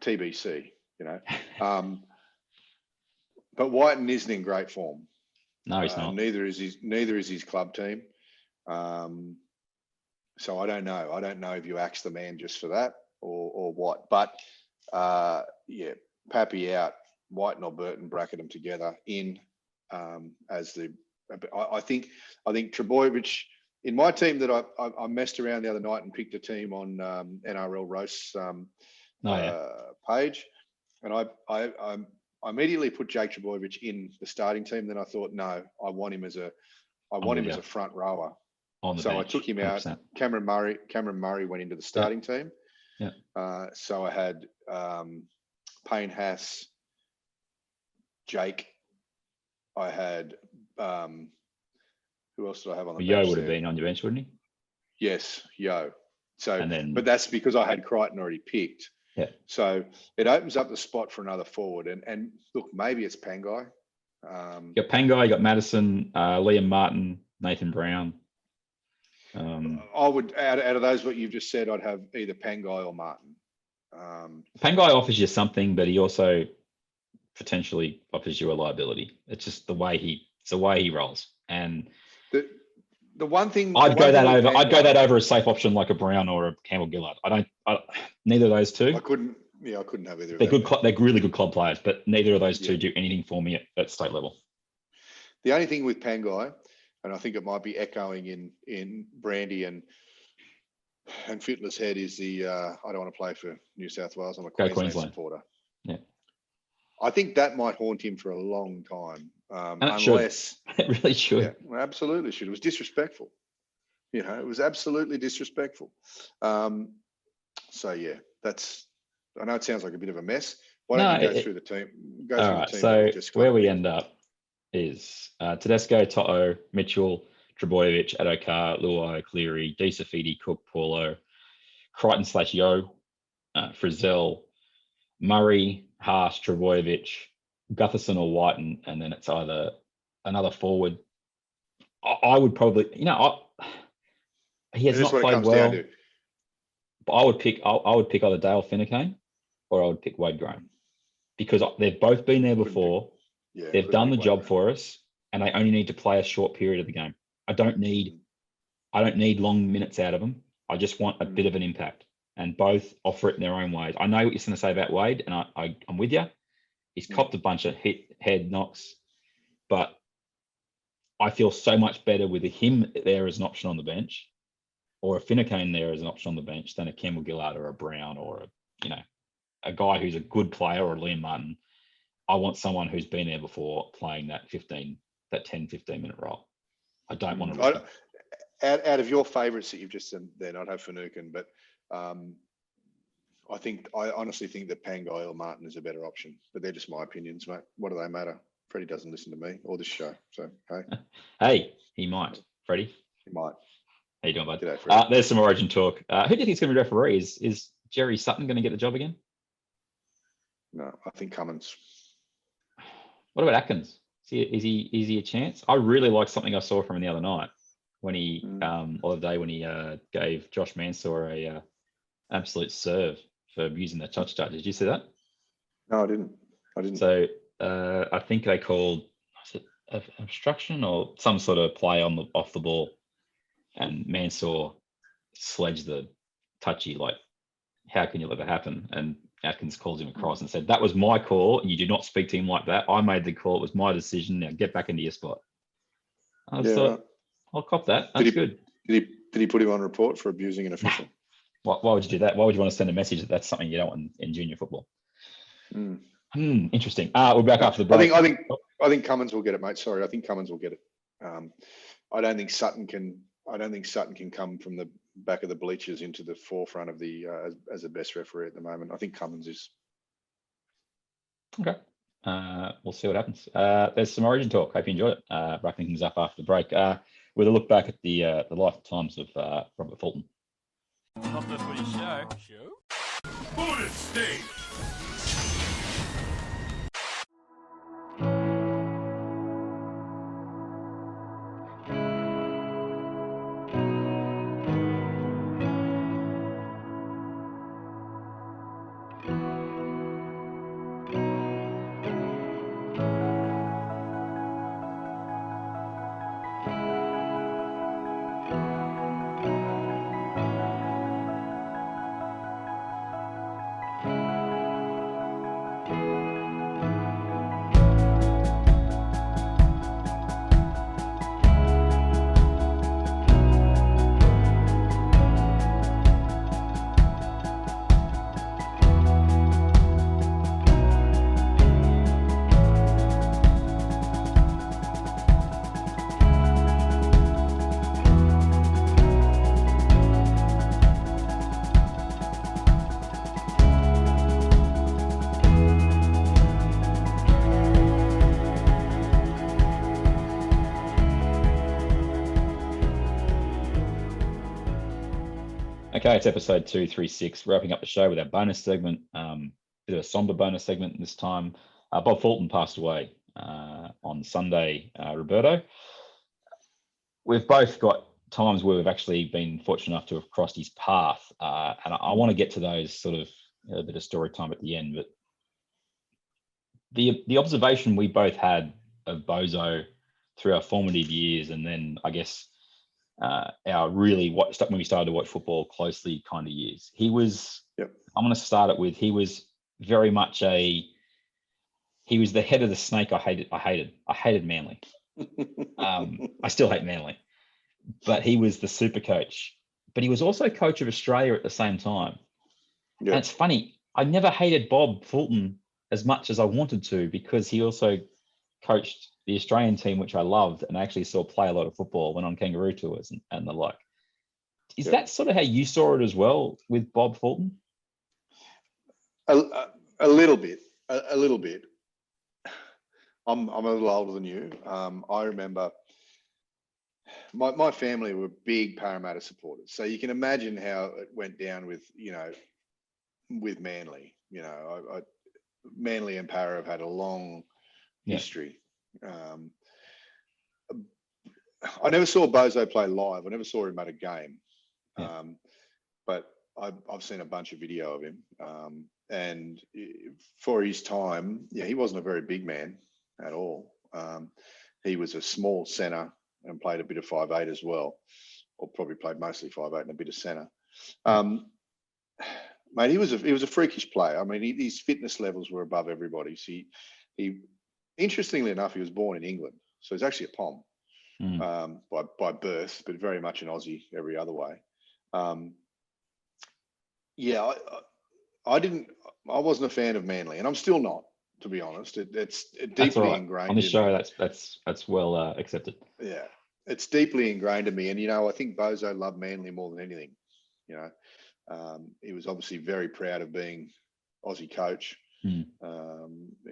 TBC, but Whiten isn't in great form. No, he's not. Neither is his club team. So I don't know. I don't know if you axe the man just for that or what. But Pappy out, Whiten or Burton, bracket them together in as the. I think Trbojevic in my team that I messed around the other night and picked a team on NRL Roast's page, and I immediately put Jake Trbojevic in the starting team. Then I thought, no, I want him as a front rower. So bench, I took him out. 100%. Cameron Murray went into the starting team. Yeah. So I had Payne Haas, Jake. I had who else did I have on the bench? Yo would have been on your bench, wouldn't he? Yes, Yo. So, but that's because I had Crichton already picked. Yeah. So it opens up the spot for another forward. And look, maybe it's Pangai. You got Pangai, you got Madison, Liam Martin, Nathan Brown. I would out of those what you've just said, I'd have either Pangai or Martin. Pangai offers you something, but he also potentially offers you a liability. It's just the way he rolls. And the one thing I'd go that over a safe option like a Brown or a Campbell Gillard. Neither of those two. I couldn't have either. They're really good club players, but neither of those two do anything for me at state level. The only thing with Pangai, and I think it might be echoing in Brandy and Fittler's head, is the I don't want to play for New South Wales. I'm a Queensland supporter. Yeah, I think that might haunt him for a long time. Unless it really should. Yeah, absolutely should. It was disrespectful. It was absolutely disrespectful. So yeah, I know it sounds like a bit of a mess. Why don't you go through the team? So where we end up is Tedesco, Toto, Mitchell, Trbojevic, Adokar, Luai, Cleary, Safidi, Cook, Paulo, Crichton/Yo, Frizzell, Murray, Haas, Trbojevic, Gutherson or Whiten, and then it's either another forward. I would probably, he has not played well. But I would pick either Dale Finucane or I would pick Wade Graham because they've both been there before. They've done the job for us, and they only need to play a short period of the game. I don't need long minutes out of them. I just want a bit of an impact, and both offer it in their own ways. I know what you're going to say about Wade, and I'm with you. He's copped a bunch of head knocks, but I feel so much better with him there as an option on the bench, or a Finucane there as an option on the bench than a Campbell Gillard or a Brown or a guy who's a good player or a Liam Martin. I want someone who's been there before playing that 10, 15-minute role. I don't want to. Out of your favourites that you've just said there, I'd have Finucane, but I honestly think that Pangai or Martin is a better option, but they're just my opinions, mate. What do they matter? Freddie doesn't listen to me or this show, so hey. Hey, he might. Freddie, he might. How you doing, bud? G'day, Freddie. There's some Origin talk. Who do you think is going to be referee? Is Jerry Sutton going to get the job again? No, I think Cummins. What about Atkins? Is he a chance? I really like something I saw from him the other night when he gave Josh Mansour a absolute serve for using the touch charge. Did you see that? No, I didn't. So I think they called obstruction or some sort of play off the ball, and Mansour sledged the touchy. Like, how can you let that happen? And Atkins calls him across and said, "That was my call, and you do not speak to him like that. I made the call. It was my decision. Now get back into your spot." I just thought, I'll cop that. That's good. Did he put him on report for abusing an official? Why would you do that? Why would you want to send a message that that's something you don't want in junior football? Interesting. We're back after the break. I think Cummins will get it, mate. Sorry, I think Cummins will get it. I don't think Sutton can come from the back of the bleachers into the forefront of the as the best referee at the moment. I think Cummins is. Okay. We'll see what happens. There's some Origin talk. Hope you enjoyed it. Wrapping things up after the break with a look back at the lifetimes of Robert Fulton. Not the Footy Show. Bullet State. Okay, it's episode 236, wrapping up the show with our bonus segment, bit of a somber bonus segment this time. Bob Fulton passed away on Sunday, Roberto. We've both got times where we've actually been fortunate enough to have crossed his path, and I want to get to those sort of a bit of story time at the end, but the observation we both had of Bozo through our formative years, and then I guess our really when we started to watch football closely kind of years. He was, I'm going to start it with, he was very much he was the head of the snake I hated Manly. I still hate Manly, but he was the super coach, but he was also coach of Australia at the same time. And it's funny, I never hated Bob Fulton as much as I wanted to, because he also coached the Australian team, which I loved, and I actually saw play a lot of football, went on kangaroo tours and the like. Is that sort of how you saw it as well with Bob Fulton? A little bit. A little bit. I'm a little older than you. I remember my family were big Parramatta supporters, so you can imagine how it went down with Manly. Manly and Para have had a long history. I never saw Bozo play live. I never saw him at a game, but I've seen a bunch of video of him. And for his time, he wasn't a very big man at all. He was a small centre and played a bit of 5'8" as well, or probably played mostly 5'8" and a bit of centre. Mate, he was a freakish player. I mean, his fitness levels were above everybody's. He interestingly enough, he was born in England, so he's actually a Pom by birth, but very much an Aussie every other way. I wasn't a fan of Manly, and I'm still not, to be honest. It's deeply ingrained on this show. That's well accepted. Yeah, it's deeply ingrained in me, and I think Bozo loved Manly more than anything. He was obviously very proud of being Aussie coach. He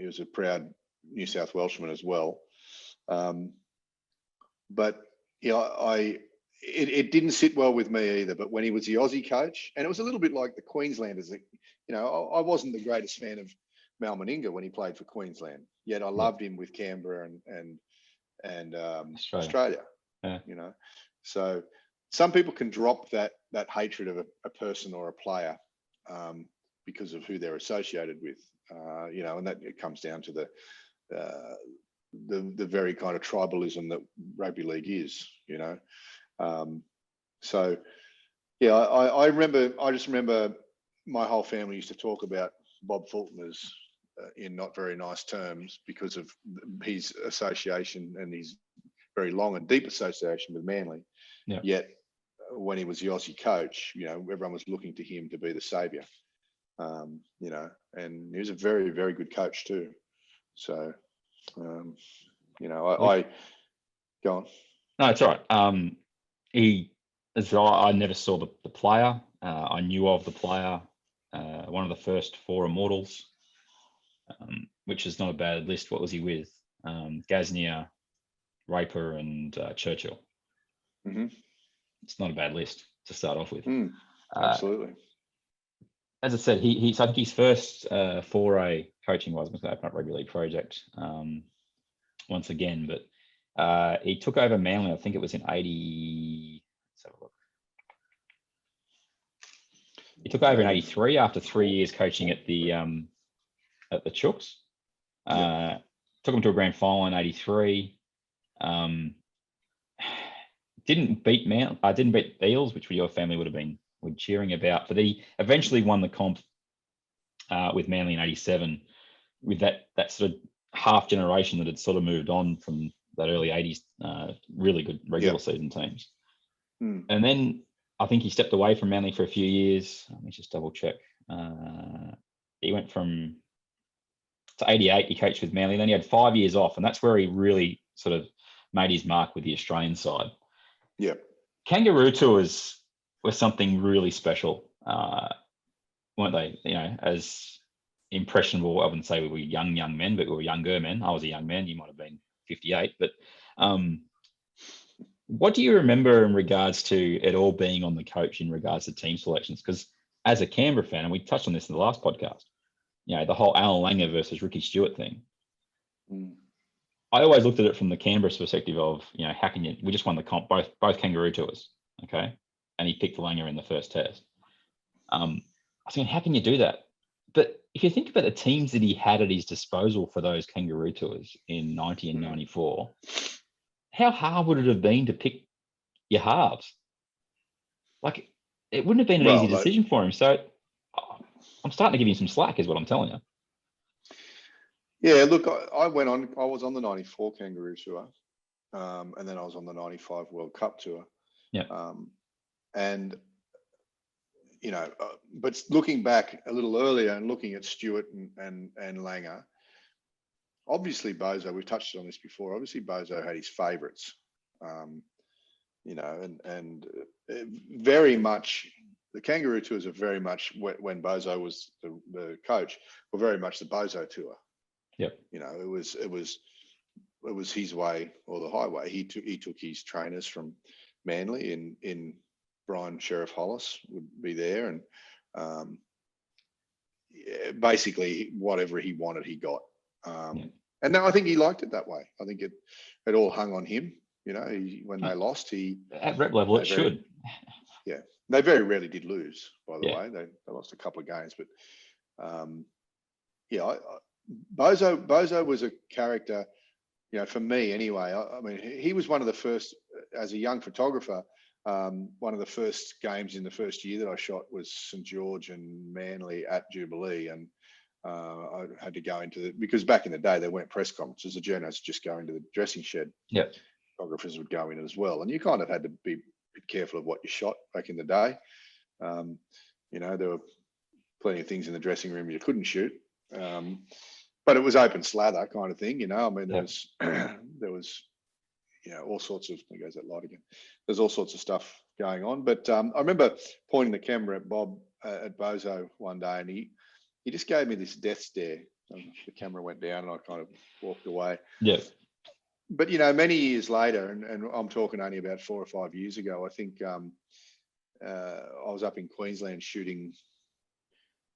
was a proud New South Welshman as well. But it didn't sit well with me either. But when he was the Aussie coach, and it was a little bit like the Queenslanders, I wasn't the greatest fan of Mal Meninga when he played for Queensland, yet I loved him with Canberra and Australia. So some people can drop that hatred of a person or a player because of who they're associated with, and that it comes down to the very kind of tribalism that rugby league is, I just remember my whole family used to talk about Bob Fulton as in not very nice terms because of his association and his very long and deep association with Manly. Yet when he was the Aussie coach, everyone was looking to him to be the saviour, and he was a very, very good coach too. So, I go on. No, it's all right. I never saw the player. I knew of the player. One of the first 4 Immortals, which is not a bad list. What was he with? Gaznia, Raper, and Churchill. It's not a bad list to start off with. Absolutely. As I said, so I think his first foray coaching was going to open up rugby league project once again, but he took over Manly. I think it was in 80. Let's have a look. He took over in 83 after 3 years coaching at the Chooks. Took him to a grand final in 83. Didn't beat Eels, which your family would have been cheering about, but he eventually won the comp with Manly in 87 with that sort of half generation that had sort of moved on from that early 80s really good regular season teams. And then I think he stepped away from Manly for a few years. Let me just double check. He went to 88, he coached with Manly, then he had 5 years off, and that's where he really sort of made his mark with the Australian side. Yeah. Kangaroo tours were something really special, weren't they? You know, as impressionable, I wouldn't say we were young men, but we were younger men. I was a young man. You might have been 58. But what do you remember in regards to it all being on the coach in regards to team selections? Because as a Canberra fan, and we touched on this in the last podcast, you know, the whole Alan Langer versus Ricky Stewart thing. I always looked at it from the Canberra's perspective of, you know, how can we just won the comp, both Kangaroo tours, okay? And he picked Langer in the first test. I was thinking, how can you do that? But if you think about the teams that he had at his disposal for those Kangaroo tours in 90 and 94, how hard would it have been to pick your halves? Like, it wouldn't have been an easy decision for him. So I'm starting to give him some slack, is what I'm telling you. Yeah, look, I was on the 94 Kangaroo tour, and then I was on the 95 World Cup tour. Yeah. And, you know, but looking back a little earlier and looking at Stewart and Langer, obviously Bozo, we've touched on this before, obviously Bozo had his favourites, you know, and very much, the Kangaroo tours are very much, when Bozo was the coach, were very much the Bozo tour. Yep. You know, it was his way or the highway. He took his trainers from Manly in Brian Sheriff Hollis would be there, and basically whatever he wanted, he got. And now I think he liked it that way. I think it all hung on him. You know, when they lost, at rep level it should. Yeah, they very rarely did lose. By the way, they lost a couple of games, but Bozo was a character, you know, for me anyway. I mean, he was one of the first, as a young photographer, one of the first games in the first year that I shot was St George and Manly at Jubilee, and I had to go because back in the day there weren't press conferences. The journalists just go into the dressing shed. Yeah, photographers would go in as well, and you kind of had to be careful of what you shot back in the day. You know, there were plenty of things in the dressing room you couldn't shoot. But it was open slather kind of thing, you know. I mean, there was, you know, all sorts of. There goes that light again. There's all sorts of stuff going on. But I remember pointing the camera at Bob at Bozo one day, and he just gave me this death stare. The camera went down, and I kind of walked away. Yeah. But you know, many years later, and I'm talking only about 4 or 5 years ago, I think I was up in Queensland shooting.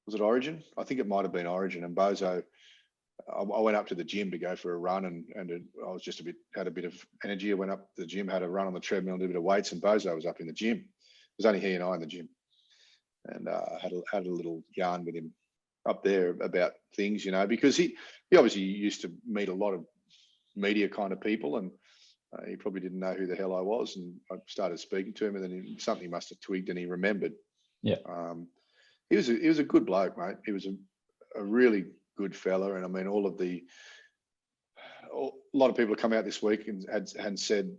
Was it Origin? I think it might have been Origin. And Bozo, I went up to the gym to go for a run, and I was just had a bit of energy. I went up to the gym, had a run on the treadmill, and did a bit of weights, and Bozo was up in the gym. It was only he and I in the gym, and had a little yarn with him up there about things, you know, because he obviously used to meet a lot of media kind of people, and he probably didn't know who the hell I was, and I started speaking to him, and then something must have twigged, and he remembered. Yeah. He was a good bloke, mate. He was a really good fella, and I mean, a lot of people have come out this week and had said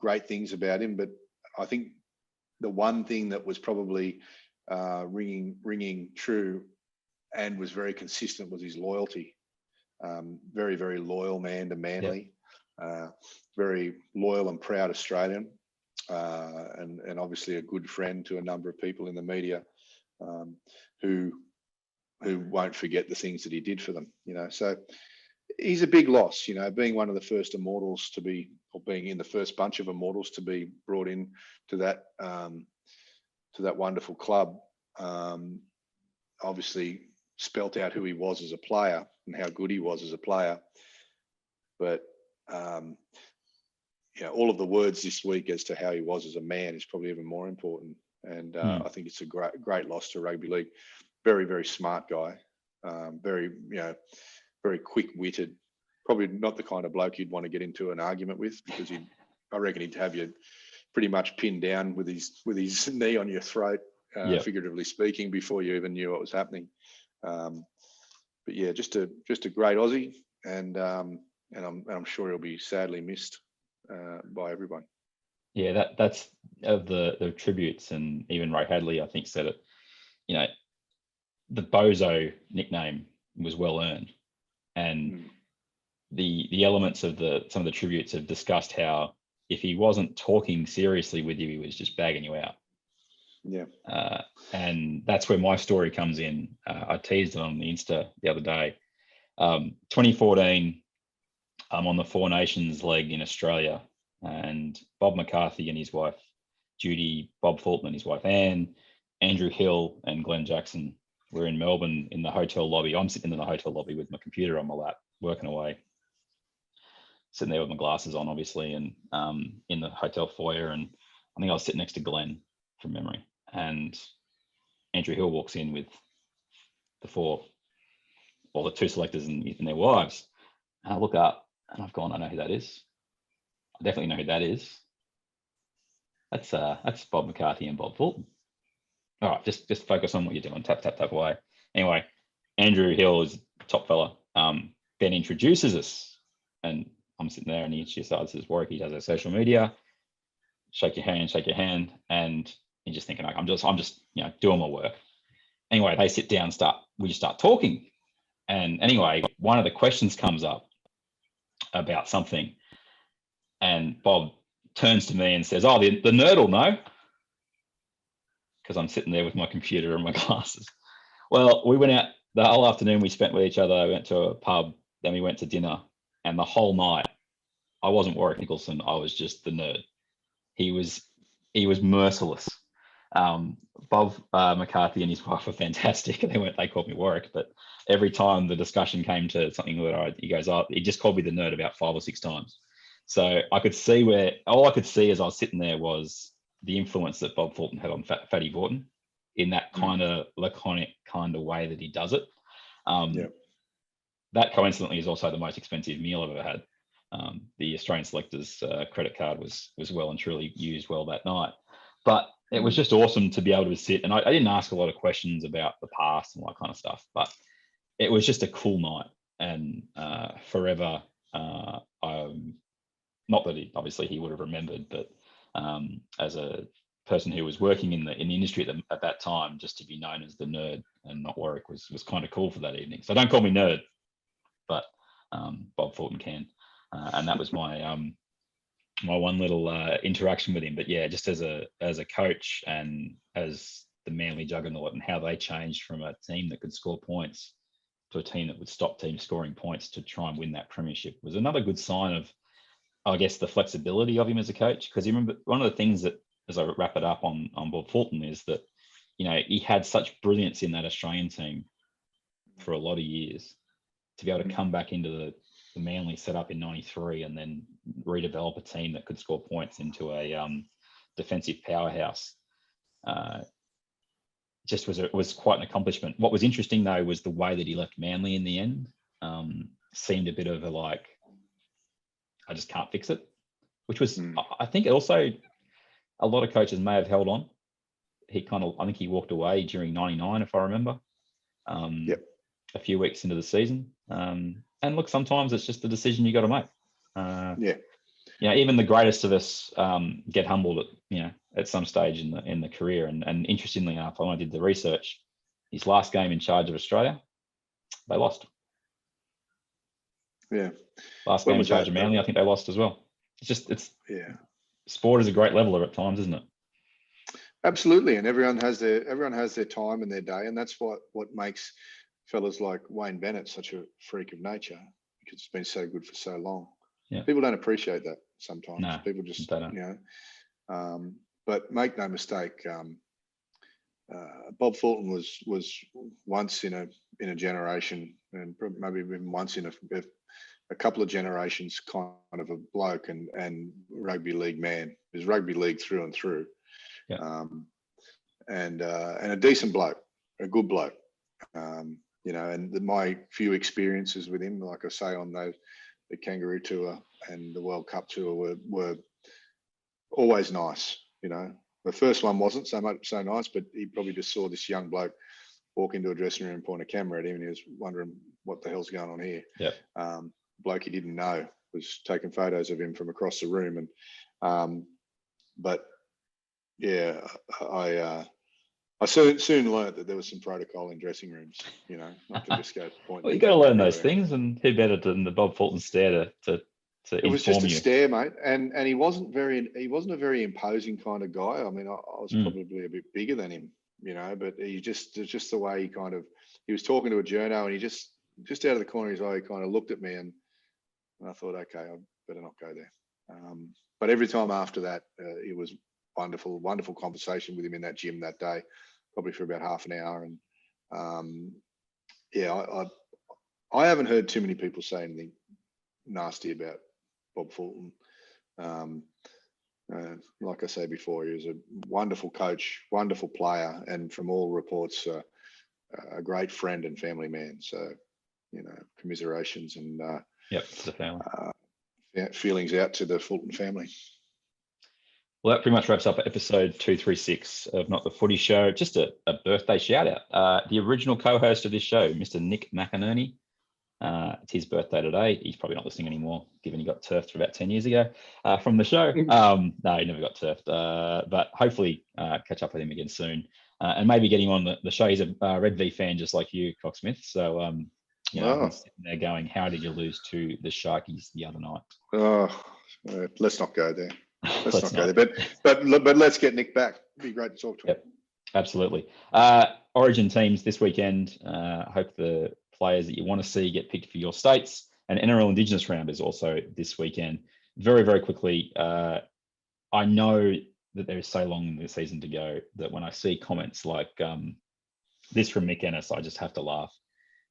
great things about him, but I think the one thing that was probably ringing true and was very consistent was his loyalty. Very, very loyal man to Manly, very loyal and proud Australian, and obviously a good friend to a number of people in the media. Who won't forget the things that he did for them, you know. So he's a big loss, you know, being one of the first immortals or being in the first bunch of immortals to be brought in to that that wonderful club. Obviously spelt out who he was as a player and how good he was as a player. But all of the words this week as to how he was as a man is probably even more important. And I think it's a great loss to rugby league. Very, very smart guy. Very quick-witted. Probably not the kind of bloke you'd want to get into an argument with, because I reckon he'd have you pretty much pinned down with his knee on your throat, figuratively speaking, before you even knew what was happening. But yeah, just a great Aussie, and I'm sure he'll be sadly missed by everyone. Yeah, that's of the tributes, and even Ray Hadley, I think, said it. The Bozo nickname was well earned, and the elements of some of the tributes have discussed how if he wasn't talking seriously with you, he was just bagging you out. Yeah. And that's where my story comes in. I teased it on the Insta the other day. 2014, I'm on the Four Nations leg in Australia, and Bob McCarthy and his wife Judy, Bob Fulton and his wife Anne, Andrew Hill and Glenn Jackson were in Melbourne in the hotel lobby. I'm sitting in the hotel lobby with my computer on my lap, working away, sitting there with my glasses on, obviously, and in the hotel foyer. And I think I was sitting next to Glenn from memory. And Andrew Hill walks in with the two selectors and their wives. And I look up and I've gone, I know who that is. I definitely know who that is. That's Bob McCarthy and Bob Fulton. All right, just focus on what you're doing. Tap, tap, tap away. Anyway, Andrew Hill is a top fella. Ben introduces us, and I'm sitting there, and he introduces us as Warrick. He does our social media. Shake your hand, and you're just thinking, like, I'm just doing my work. Anyway, they sit down, we just start talking, and anyway, one of the questions comes up about something, and Bob turns to me and says, "Oh, the nerd will know," because I'm sitting there with my computer and my glasses. Well, we went out the whole afternoon. We spent with each other. We went to a pub, then we went to dinner, and the whole night, I wasn't Warrick Nicolson. I was just the nerd. He was merciless. Bob McCarthy and his wife were fantastic. They called me Warrick, but every time the discussion came to something that he goes, he just called me the nerd about 5 or 6 times. So I could see all I could see as I was sitting there was the influence that Bob Fulton had on Fatty Vaughton in that kind of laconic kind of way that he does it. That coincidentally is also the most expensive meal I've ever had. The Australian selectors credit card was well and truly used well that night. But it was just awesome to be able to sit, and I didn't ask a lot of questions about the past and all that kind of stuff, but it was just a cool night. And forever, not that obviously he would have remembered, but as a person who was working in the industry at that time, just to be known as the nerd and not Warrick was kind of cool for that evening. So don't call me nerd, but Bob Fulton can. And that was my my one little interaction with him. But yeah, just as a coach and as the Manly juggernaut, and how they changed from a team that could score points to a team that would stop teams scoring points to try and win that premiership was another good sign of, I guess, the flexibility of him as a coach. Because you remember, one of the things that, as I wrap it up on Bob Fulton, is that, he had such brilliance in that Australian team for a lot of years, to be able to come back into the Manly set up in '93 and then redevelop a team that could score points into a defensive powerhouse. Was quite an accomplishment. What was interesting though was the way that he left Manly in the end. Seemed a bit of a like, I just can't fix it, which was I think also a lot of coaches may have held on. I think he walked away during '99, if I remember. A few weeks into the season. And look, sometimes it's just the decision you got to make. Even the greatest of us get humbled at some stage in the career. And interestingly enough, when I did the research, his last game in charge of Australia, they lost. Last game in charge of Manly, I think they lost as well. Sport is a great leveler at times, isn't it? Absolutely, and everyone has their time and their day, and that's what makes fellas like Wayne Bennett such a freak of nature, because it's been so good for so long. People don't appreciate that sometimes. People just but make no mistake, Bob Fulton was once in a generation, and maybe even once in a couple of generations, kind of a bloke and rugby league man. He was rugby league through and through, and a decent bloke, a good bloke. And my few experiences with him, like I say, on the Kangaroo Tour and the World Cup Tour were always nice. The first one wasn't so nice, but he probably just saw this young bloke walk into a dressing room and point a camera at him, and he was wondering what the hell's going on here. Bloke he didn't know was taking photos of him from across the room, and I soon learned that there was some protocol in dressing rooms, not to just go point. Well, you got to learn those things, and who better than the Bob Fulton stare to it was just a stare, mate, and he wasn't a very imposing kind of guy. I mean, I was probably a bit bigger than him, but it's just the way he was talking to a journo, and he just out of the corner of his eye, he kind of looked at me, and I thought, okay, I better not go there. But every time after that, it was wonderful conversation with him in that gym that day, probably for about half an hour. And I haven't heard too many people say anything nasty about Bob Fulton. Like I said before, he was a wonderful coach, wonderful player, and from all reports, a great friend and family man. So, commiserations and to the family. Feelings out to the Fulton family. Well, that pretty much wraps up episode 236 of Not the Footy Show. Just a birthday shout out. The original co-host of this show, Mr. Nick McInerney. It's his birthday today. He's probably not listening anymore, given he got turfed about 10 years ago from the show. No, he never got turfed. But hopefully catch up with him again soon. And maybe get him on the show. He's a Red V fan just like you, Cocksmith. So, I'm sitting there going, how did you lose to the Sharkies the other night? Let's not go there. Let's not go there. But let's get Nick back. It'd be great to talk to him. Absolutely. Origin teams this weekend. Hope the players that you want to see get picked for your states. And NRL Indigenous round is also this weekend. Very, very quickly, I know that there is so long in the season to go that when I see comments like this from Mick Ennis, I just have to laugh.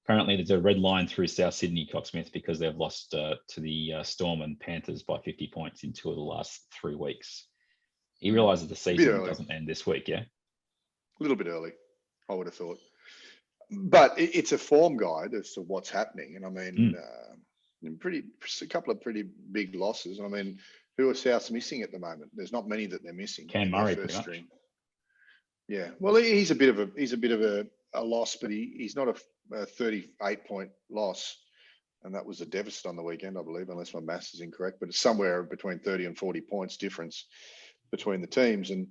Apparently, there's a red line through South Sydney, Cocksmith, because they've lost to the Storm and Panthers by 50 points in 2 of the last 3 weeks. He realises the season doesn't end this week, yeah? A little bit early, I would have thought. But it's a form guide as to what's happening. And I mean, a couple of pretty big losses. I mean, who are Souths missing at the moment? There's not many that they're missing. Cam Murray, pretty much. Yeah, well, he's a bit of a loss, but he's not a 38-point loss, and that was a deficit on the weekend, I believe, unless my maths is incorrect. But it's somewhere between 30 and 40 points difference between the teams, and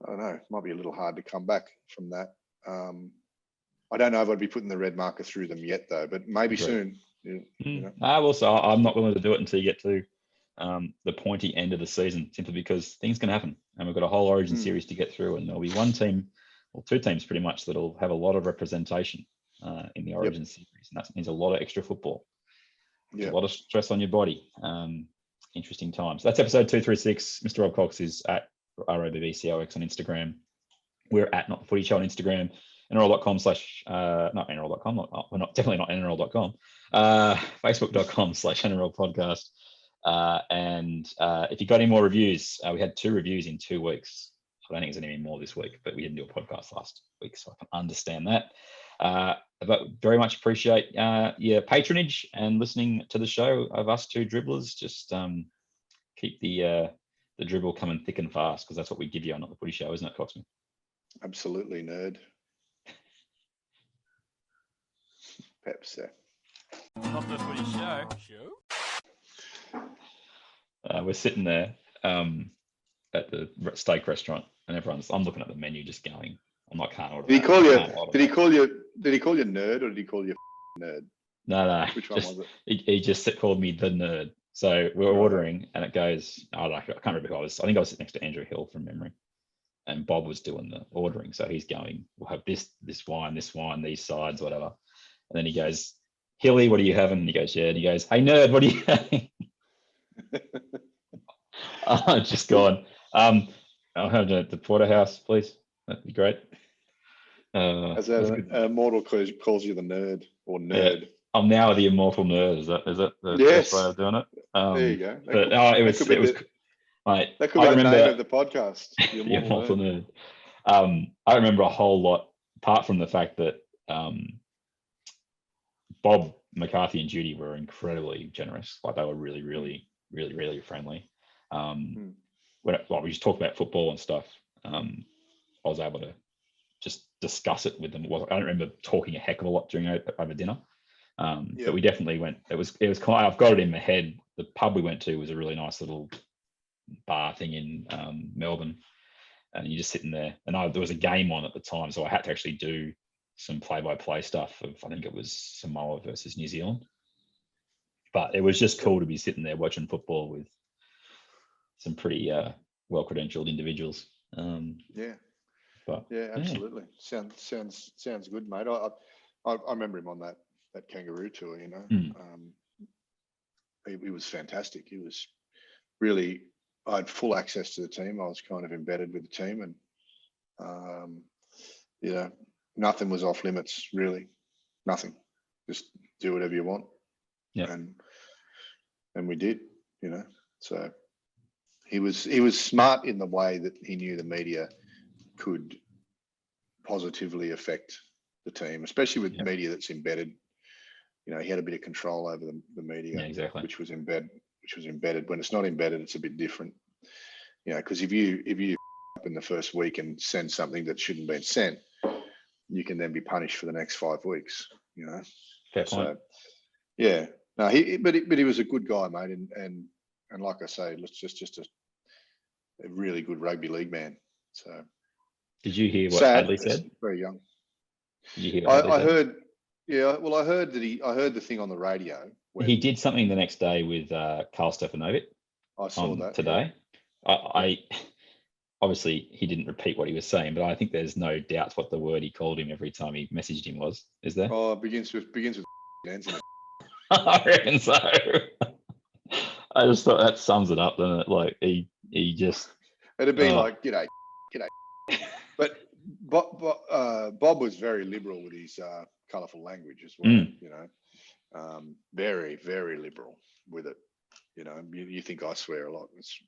I don't know, it might be a little hard to come back from that. I don't know if I'd be putting the red marker through them yet, though, but maybe soon. Also, I'm not willing to do it until you get to the pointy end of the season, simply because things can happen, and we've got a whole Origin series to get through, and there'll be one team, or 2 teams pretty much, that'll have a lot of representation in the Origin series, and that means a lot of extra football. A lot of stress on your body. Interesting times. That's episode 236. Mr. Rob Cox is at ROBBCOX on Instagram. We're at Not the Footy Show on Instagram. NRL.com / not NRL.com. We're not definitely not NRL.com. Facebook.com / NRL podcast. And if you got any more reviews, we had 2 reviews in 2 weeks. I don't think there's any more this week, but we didn't do a podcast last week, so I can understand that. But very much appreciate your patronage and listening to the show of us 2 dribblers. Just keep the dribble coming thick and fast, because that's what we give you on Not the Footy Show, isn't it, Coxman? Absolutely, nerd. Perhaps so. Not the Footy Show. We're sitting there at the steak restaurant, and I'm looking at the menu, just going, I can't order. Did he call you nerd, or did he call you nerd? No. Which one was it? He just called me the nerd. So we're ordering, and it goes, I can't remember who I was. I think I was sitting next to Andrew Hill from memory, and Bob was doing the ordering. So he's going, we'll have this wine, these sides, whatever. And then he goes, Hilly, what are you having? And he goes, yeah. And he goes, hey nerd, what are you having? Just gone. I'll have the porterhouse, please. That'd be great. As that Immortal calls you the nerd or nerd. Yeah. I'm now the immortal nerd. Is that the Yes. best way of doing it? There you go. Mate, that could be I the remember, name of the podcast. The the Immortal immortal Nerd. nerd. I remember a whole lot, apart from the fact that Bob, McCarthy, and Judy were incredibly generous. Like they were really, really, really, really friendly. When we just talked about football and stuff, I was able to just discuss it with them. I don't remember talking a heck of a lot during over dinner, but we definitely went. It was kind of, I've got it in my head. The pub we went to was a really nice little bar thing in Melbourne, and you're just sitting there. And there was a game on at the time, so I had to actually do some play-by-play stuff of, I think it was Samoa versus New Zealand. But it was just cool to be sitting there watching football with some pretty well-credentialed individuals. Absolutely. Sounds good, mate. I remember him on that kangaroo tour. You know, he was fantastic. He was really. I had full access to the team. I was kind of embedded with the team, and you know, nothing was off limits. Really, nothing. Just do whatever you want. Yeah. And we did. You know, so he was smart in the way that he knew the media could positively affect the team, especially with media that's embedded. You know, he had a bit of control over the media, which was embedded. When it's not embedded, it's a bit different. You know, because if you up in the first week and send something that shouldn't have been sent, you can then be punished for the next 5 weeks. You know, fair point. Yeah, no, but he was a good guy, mate, and like I say, just a really good rugby league man. So. Did you hear what Hadley said? Very young. Did you hear what Hadley I said? heard. Yeah, well, I heard the thing on the radio. He did something the next day with Carl Stefanovic. I saw that today. Yeah. I obviously he didn't repeat what he was saying, but I think there's no doubt what the word he called him every time he messaged him was. Is there? Oh, it begins with ends in it. I reckon so. I just thought that sums it up, doesn't it? Like he just. It'd be like g'day. But Bob was very liberal with his colourful language as well. You know, very, very liberal with it. You know, you think I swear a lot. It's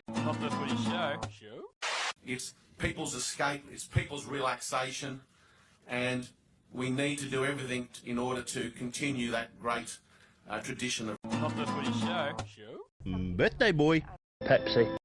Not the Footy Show. It's people's escape, it's people's relaxation, and we need to do everything in order to continue that great tradition of Not the Footy Show. Birthday boy. Pepsi.